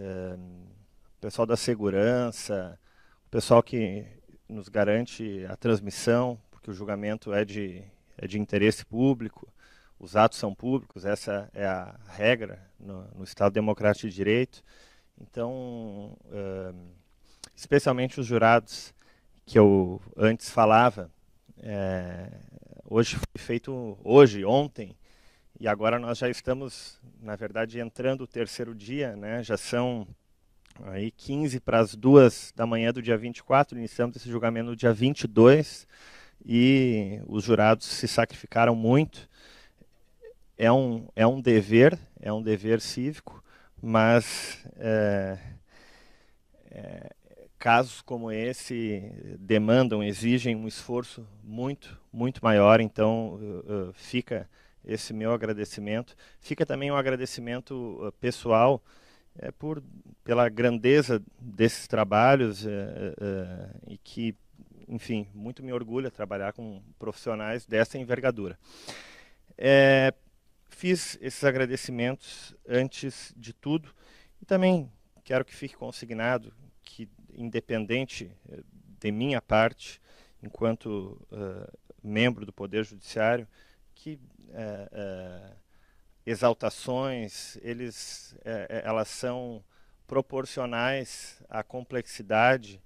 pessoal da segurança, o pessoal que nos garante a transmissão, porque o julgamento é de interesse público, os atos são públicos, essa é a regra no Estado Democrático de Direito. Então, especialmente os jurados que eu antes falava, hoje foi feito, ontem, e agora nós já estamos, na verdade, entrando o terceiro dia, né? Já são aí 15 para as 2 da manhã do dia 24, iniciamos esse julgamento no dia 22, e os jurados se sacrificaram muito. É um dever cívico, mas casos como esse exigem um esforço muito maior, então fica esse meu agradecimento. Fica também um agradecimento pessoal pela grandeza desses trabalhos e que, enfim, muito me orgulha trabalhar com profissionais dessa envergadura. Fiz esses agradecimentos antes de tudo e também quero que fique consignado que, independente de minha parte, enquanto membro do Poder Judiciário, que exaltações, elas são proporcionais à complexidade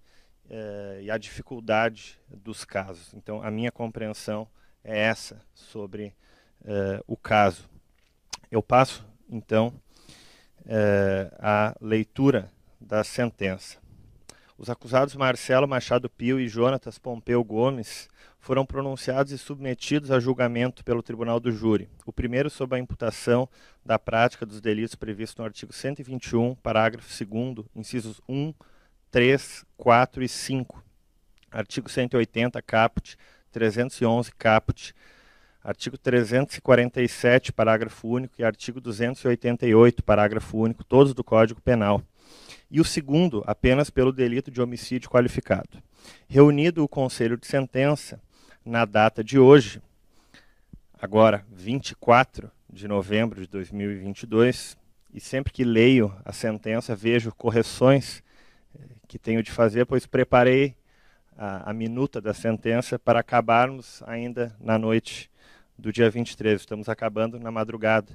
e à dificuldade dos casos. Então, a minha compreensão é essa sobre o caso. Eu passo, então, à leitura da sentença. Os acusados Marcelo Machado Pio e Jonatas Pompeu Gomes foram pronunciados e submetidos a julgamento pelo Tribunal do Júri. O primeiro sob a imputação da prática dos delitos previstos no artigo 121, parágrafo 2º, incisos 1, 3, 4 e 5. Artigo 180, caput, 311, caput, artigo 347, parágrafo único, e artigo 288, parágrafo único, todos do Código Penal. E o segundo, apenas pelo delito de homicídio qualificado. Reunido o Conselho de Sentença, na data de hoje, agora 24 de novembro de 2022, e sempre que leio a sentença vejo correções que tenho de fazer, pois preparei a minuta da sentença para acabarmos ainda na noite do dia 23. Estamos acabando na madrugada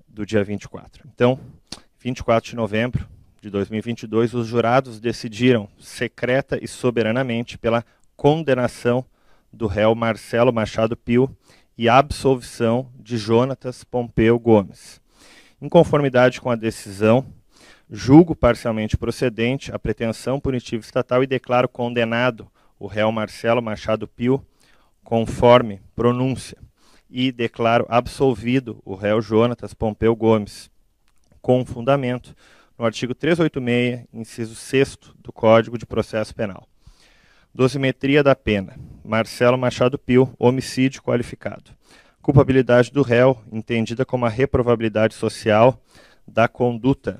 do dia 24. Então, 24 de novembro de 2022, os jurados decidiram secreta e soberanamente pela condenação do réu Marcelo Machado Pio e absolvição de Jonatas Pompeu Gomes. Em conformidade com a decisão, julgo parcialmente procedente a pretensão punitiva estatal e declaro condenado o réu Marcelo Machado Pio conforme pronúncia e declaro absolvido o réu Jonatas Pompeu Gomes com fundamento no artigo 386, inciso 6º do Código de Processo Penal. Dosimetria da pena. Marcelo Machado Pio, homicídio qualificado. Culpabilidade do réu, entendida como a reprovabilidade social da conduta.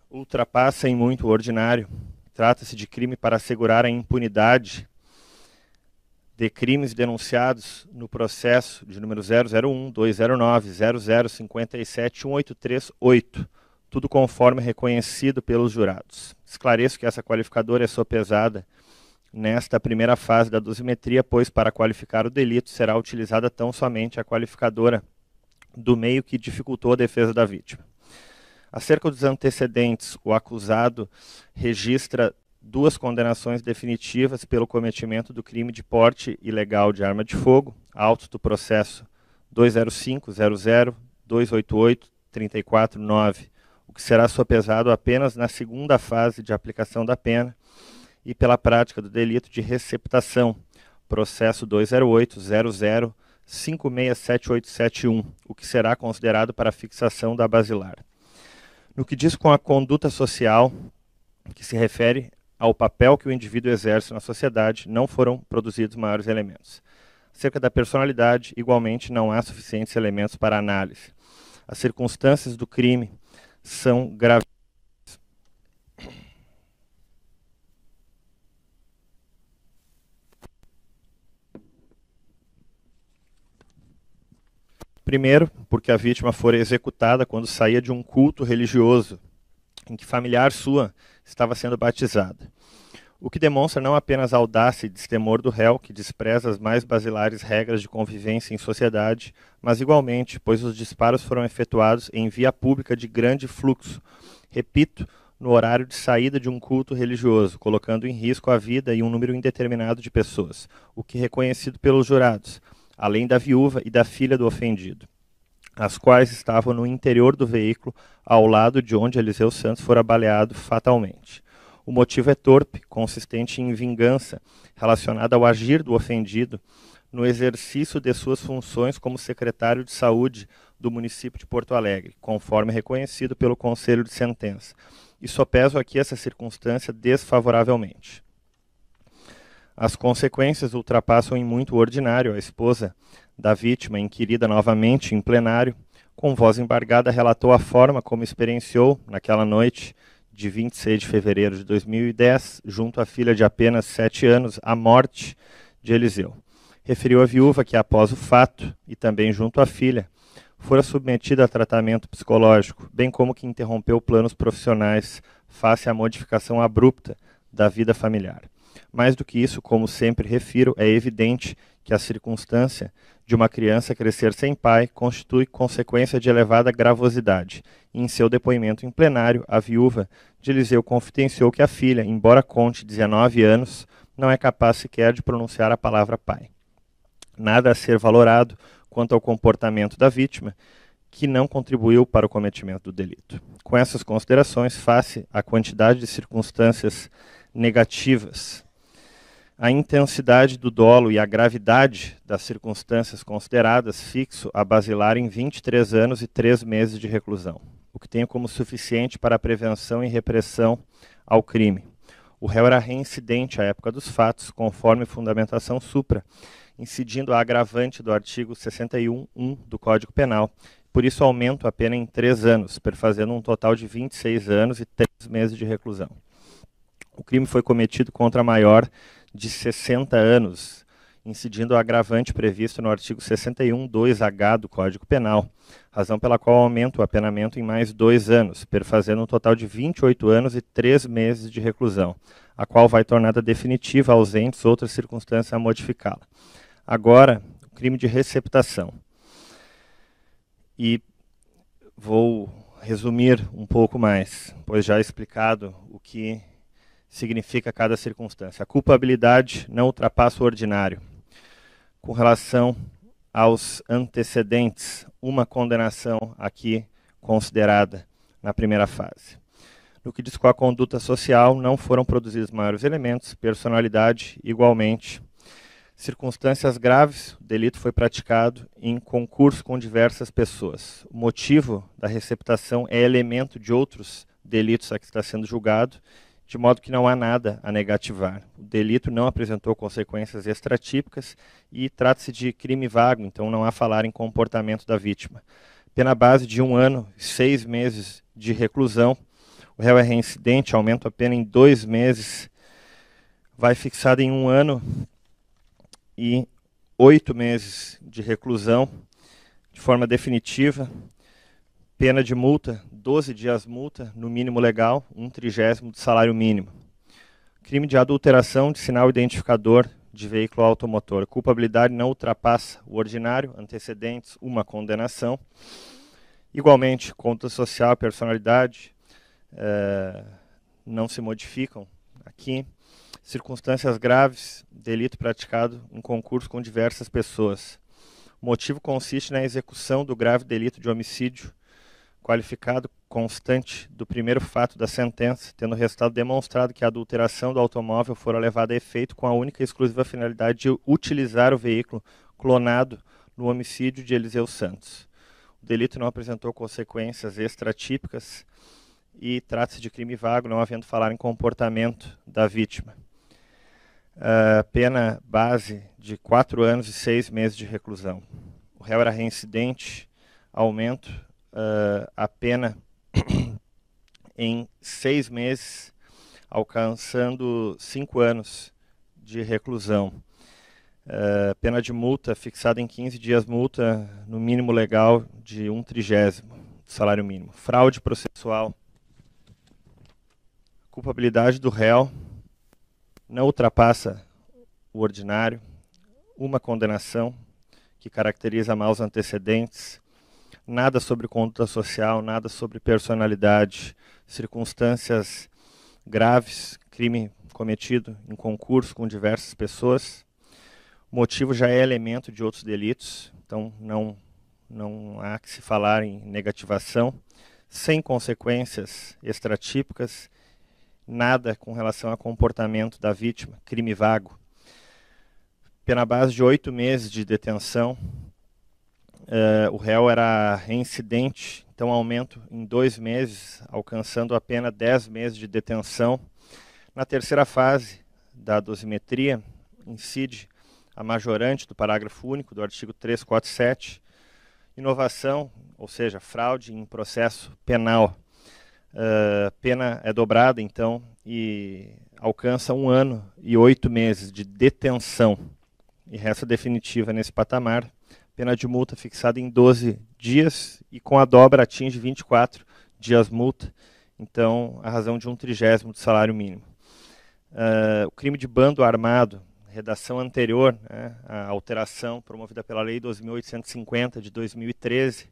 Ultrapassa em muito o ordinário. Trata-se de crime para assegurar a impunidade de crimes denunciados no processo de número 001, 209, 0057, 1838, tudo conforme reconhecido pelos jurados. Esclareço que essa qualificadora é sopesada nesta primeira fase da dosimetria, pois para qualificar o delito será utilizada tão somente a qualificadora do meio que dificultou a defesa da vítima. Acerca dos antecedentes, o acusado registra 2 condenações definitivas pelo cometimento do crime de porte ilegal de arma de fogo, autos do processo 205.00.288.34.9, o que será sopesado apenas na segunda fase de aplicação da pena, e pela prática do delito de receptação, processo 208.00.567871, o que será considerado para a fixação da basilar. No que diz com a conduta social, que se refere ao papel que o indivíduo exerce na sociedade, não foram produzidos maiores elementos. Acerca da personalidade, igualmente, não há suficientes elementos para análise. As circunstâncias do crime são graves. Primeiro, porque a vítima fora executada quando saía de um culto religioso, em que familiar sua estava sendo batizada. O que demonstra não apenas a audácia e destemor do réu, que despreza as mais basilares regras de convivência em sociedade, mas igualmente, pois os disparos foram efetuados em via pública de grande fluxo, repito, no horário de saída de um culto religioso, colocando em risco a vida e um número indeterminado de pessoas, o que é reconhecido pelos jurados, além da viúva e da filha do ofendido, as quais estavam no interior do veículo, ao lado de onde Eliseu Santos fora baleado fatalmente. O motivo é torpe, consistente em vingança, relacionada ao agir do ofendido no exercício de suas funções como secretário de saúde do município de Porto Alegre, conforme reconhecido pelo Conselho de Sentença. E sopeso aqui essa circunstância desfavoravelmente. As consequências ultrapassam em muito o ordinário. A esposa da vítima, inquirida novamente em plenário, com voz embargada, relatou a forma como experienciou, naquela noite de 26 de fevereiro de 2010, junto à filha de apenas 7 anos, a morte de Eliseu. Referiu à viúva que, após o fato, e também junto à filha, fora submetida a tratamento psicológico, bem como que interrompeu planos profissionais face à modificação abrupta da vida familiar. Mais do que isso, como sempre refiro, é evidente que a circunstância de uma criança crescer sem pai constitui consequência de elevada gravosidade. E em seu depoimento em plenário, a viúva de Eliseu confidenciou que a filha, embora conte 19 anos, não é capaz sequer de pronunciar a palavra pai. Nada a ser valorado quanto ao comportamento da vítima, que não contribuiu para o cometimento do delito. Com essas considerações, face à quantidade de circunstâncias negativas, a intensidade do dolo e a gravidade das circunstâncias consideradas, fixo a basilar em 23 anos e 3 meses de reclusão, o que tem como suficiente para a prevenção e repressão ao crime. O réu era reincidente à época dos fatos, conforme fundamentação supra, incidindo a agravante do artigo 61.1 do Código Penal. Por isso, aumento a pena em 3 anos, perfazendo um total de 26 anos e 3 meses de reclusão. O crime foi cometido contra a maior de 60 anos, incidindo o agravante previsto no artigo 61.2h do Código Penal, razão pela qual aumenta o apenamento em mais 2 anos, perfazendo um total de 28 anos e 3 meses de reclusão, a qual vai tornada definitiva, ausentes outras circunstâncias a modificá-la. Agora, o crime de receptação. E vou resumir um pouco mais, pois já explicado o que significa cada circunstância. A culpabilidade não ultrapassa o ordinário. Com relação aos antecedentes, uma condenação aqui considerada na primeira fase. No que diz com a conduta social, não foram produzidos maiores elementos, personalidade igualmente. Circunstâncias graves, o delito foi praticado em concurso com diversas pessoas. O motivo da receptação é elemento de outros delitos a que está sendo julgado, de modo que não há nada a negativar. O delito não apresentou consequências extratípicas e trata-se de crime vago, então não há falar em comportamento da vítima. Pena base de 1 ano e 6 meses de reclusão. O réu é reincidente, aumenta a pena em 2 meses, vai fixada em 1 ano e 8 meses de reclusão, de forma definitiva. Pena de multa, 12 dias multa, no mínimo legal, 1/30 do salário mínimo. Crime de adulteração de sinal identificador de veículo automotor. Culpabilidade não ultrapassa o ordinário, antecedentes, 1 condenação. Igualmente, conta social, personalidade, não se modificam aqui. Circunstâncias graves, delito praticado em concurso com diversas pessoas. O motivo consiste na execução do grave delito de homicídio qualificado constante do primeiro fato da sentença, tendo resultado demonstrado que a adulteração do automóvel fora levada a efeito com a única e exclusiva finalidade de utilizar o veículo clonado no homicídio de Eliseu Santos. O delito não apresentou consequências extratípicas e trata-se de crime vago, não havendo falar em comportamento da vítima. Pena base de 4 anos e 6 meses de reclusão. O réu era reincidente, aumento a pena em 6 meses, alcançando 5 anos de reclusão. Pena de multa fixada em 15 dias multa, no mínimo legal de 1/30 do salário mínimo. Fraude processual. Culpabilidade do réu não ultrapassa o ordinário, 1 condenação que caracteriza maus antecedentes, nada sobre conduta social, nada sobre personalidade, circunstâncias graves, crime cometido em concurso com diversas pessoas. O motivo já é elemento de outros delitos, então não há que se falar em negativação, sem consequências extratípicas, nada com relação ao comportamento da vítima, crime vago. Pena base de 8 meses de detenção. O réu era reincidente, então aumento em 2 meses, alcançando a pena 10 meses de detenção. Na terceira fase da dosimetria, incide a majorante do parágrafo único do artigo 347, inovação, ou seja, fraude em processo penal. Pena é dobrada, então, e alcança 1 ano e 8 meses de detenção e resta definitiva nesse patamar. Pena de multa fixada em 12 dias e com a dobra atinge 24 dias multa, então a razão de 1/30 do salário mínimo. O crime de bando armado, redação anterior, né, a alteração promovida pela Lei 2.850 de 2013,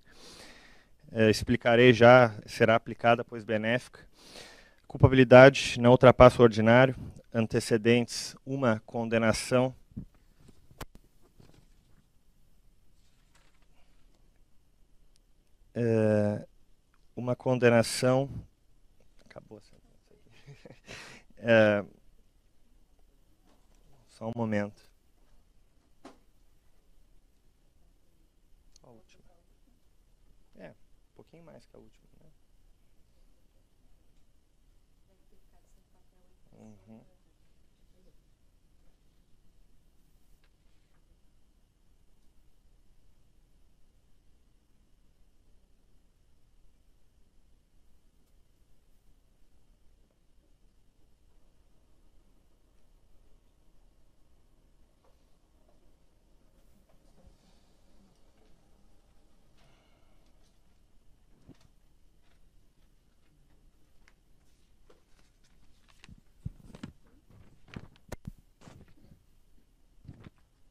explicarei já, será aplicada, pois benéfica. Culpabilidade não ultrapassa o ordinário, antecedentes, 1 condenação. Uma condenação. Acabou a sentença aqui. Só um momento. A última. Um pouquinho mais que a última, né? Uhum.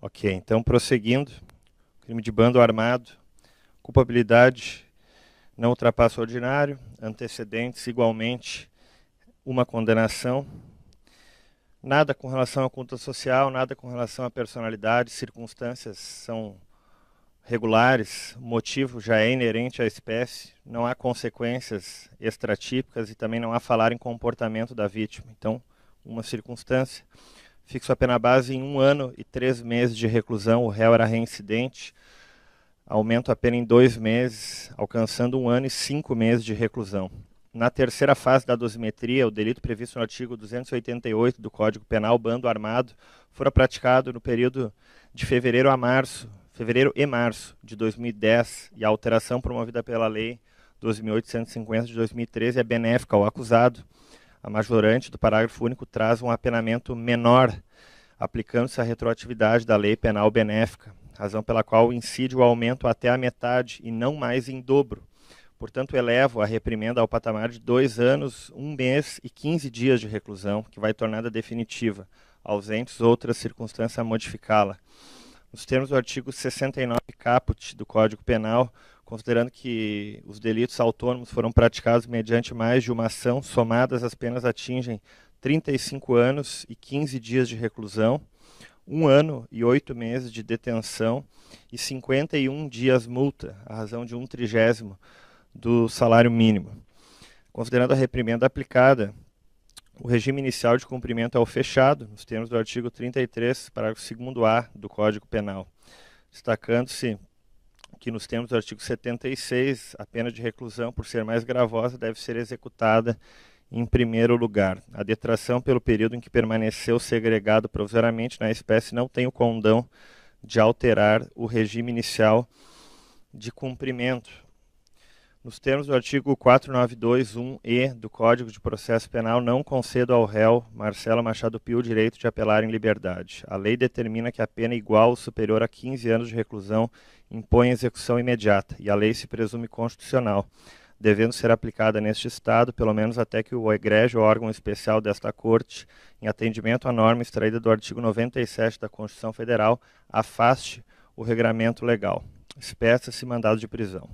Ok, então prosseguindo, crime de bando armado, culpabilidade não ultrapassa o ordinário, antecedentes igualmente, 1 condenação, nada com relação à conduta social, nada com relação à personalidade, circunstâncias são regulares, o motivo já é inerente à espécie, não há consequências extratípicas e também não há falar em comportamento da vítima. Então, uma circunstância Fixo a pena base em 1 ano e 3 meses de reclusão. O réu era reincidente. Aumento a pena em 2 meses, alcançando 1 ano e 5 meses de reclusão. Na terceira fase da dosimetria, o delito previsto no artigo 288 do Código Penal, bando armado, fora praticado no período de fevereiro e março de 2010, e a alteração promovida pela Lei 2.850 de 2013 é benéfica ao acusado. A majorante do parágrafo único traz um apenamento menor, aplicando-se a retroatividade da lei penal benéfica, razão pela qual incide o aumento até a metade e não mais em dobro. Portanto, elevo a reprimenda ao patamar de 2 anos, 1 mês e 15 dias de reclusão, que vai tornada definitiva, ausentes outras circunstâncias a modificá-la. Nos termos do artigo 69 caput do Código Penal, considerando que os delitos autônomos foram praticados mediante mais de uma ação, somadas as penas atingem 35 anos e 15 dias de reclusão, 1 ano e 8 meses de detenção e 51 dias multa, à razão de 1/30 do salário mínimo. Considerando a reprimenda aplicada, o regime inicial de cumprimento é o fechado, nos termos do artigo 33, parágrafo 2º-A do Código Penal, destacando-se que nos termos do artigo 76, a pena de reclusão, por ser mais gravosa, deve ser executada em primeiro lugar. A detração pelo período em que permaneceu segregado provisoriamente na espécie não tem o condão de alterar o regime inicial de cumprimento. Nos termos do artigo 492.1-e do Código de Processo Penal, não concedo ao réu Marcelo Machado Pio o direito de apelar em liberdade. A lei determina que a pena igual ou superior a 15 anos de reclusão impõe execução imediata, e a lei se presume constitucional, devendo ser aplicada neste Estado, pelo menos até que o egrégio órgão especial desta Corte, em atendimento à norma extraída do artigo 97 da Constituição Federal, afaste o regramento legal. Espeça-se mandado de prisão.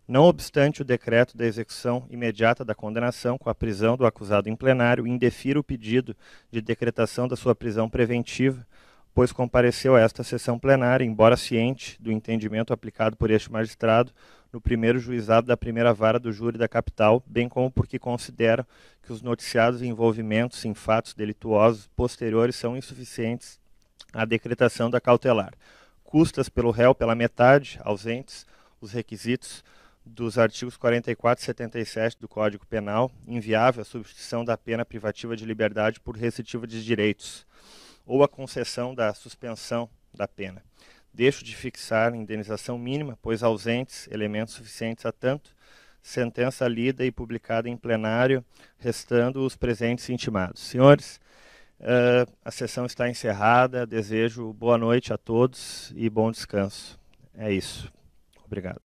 Não obstante o decreto da execução imediata da condenação com a prisão do acusado em plenário, indefira o pedido de decretação da sua prisão preventiva, pois compareceu a esta sessão plenária, embora ciente do entendimento aplicado por este magistrado no primeiro juizado da primeira vara do júri da capital, bem como porque considera que os noticiados envolvimentos em fatos delituosos posteriores são insuficientes à decretação da cautelar. Custas pelo réu pela metade, ausentes os requisitos dos artigos 44 e 77 do Código Penal, inviável a substituição da pena privativa de liberdade por restritiva de direitos, ou a concessão da suspensão da pena. Deixo de fixar indenização mínima, pois ausentes elementos suficientes a tanto, sentença lida e publicada em plenário, restando os presentes intimados. Senhores, a sessão está encerrada, desejo boa noite a todos e bom descanso. É isso. Obrigado.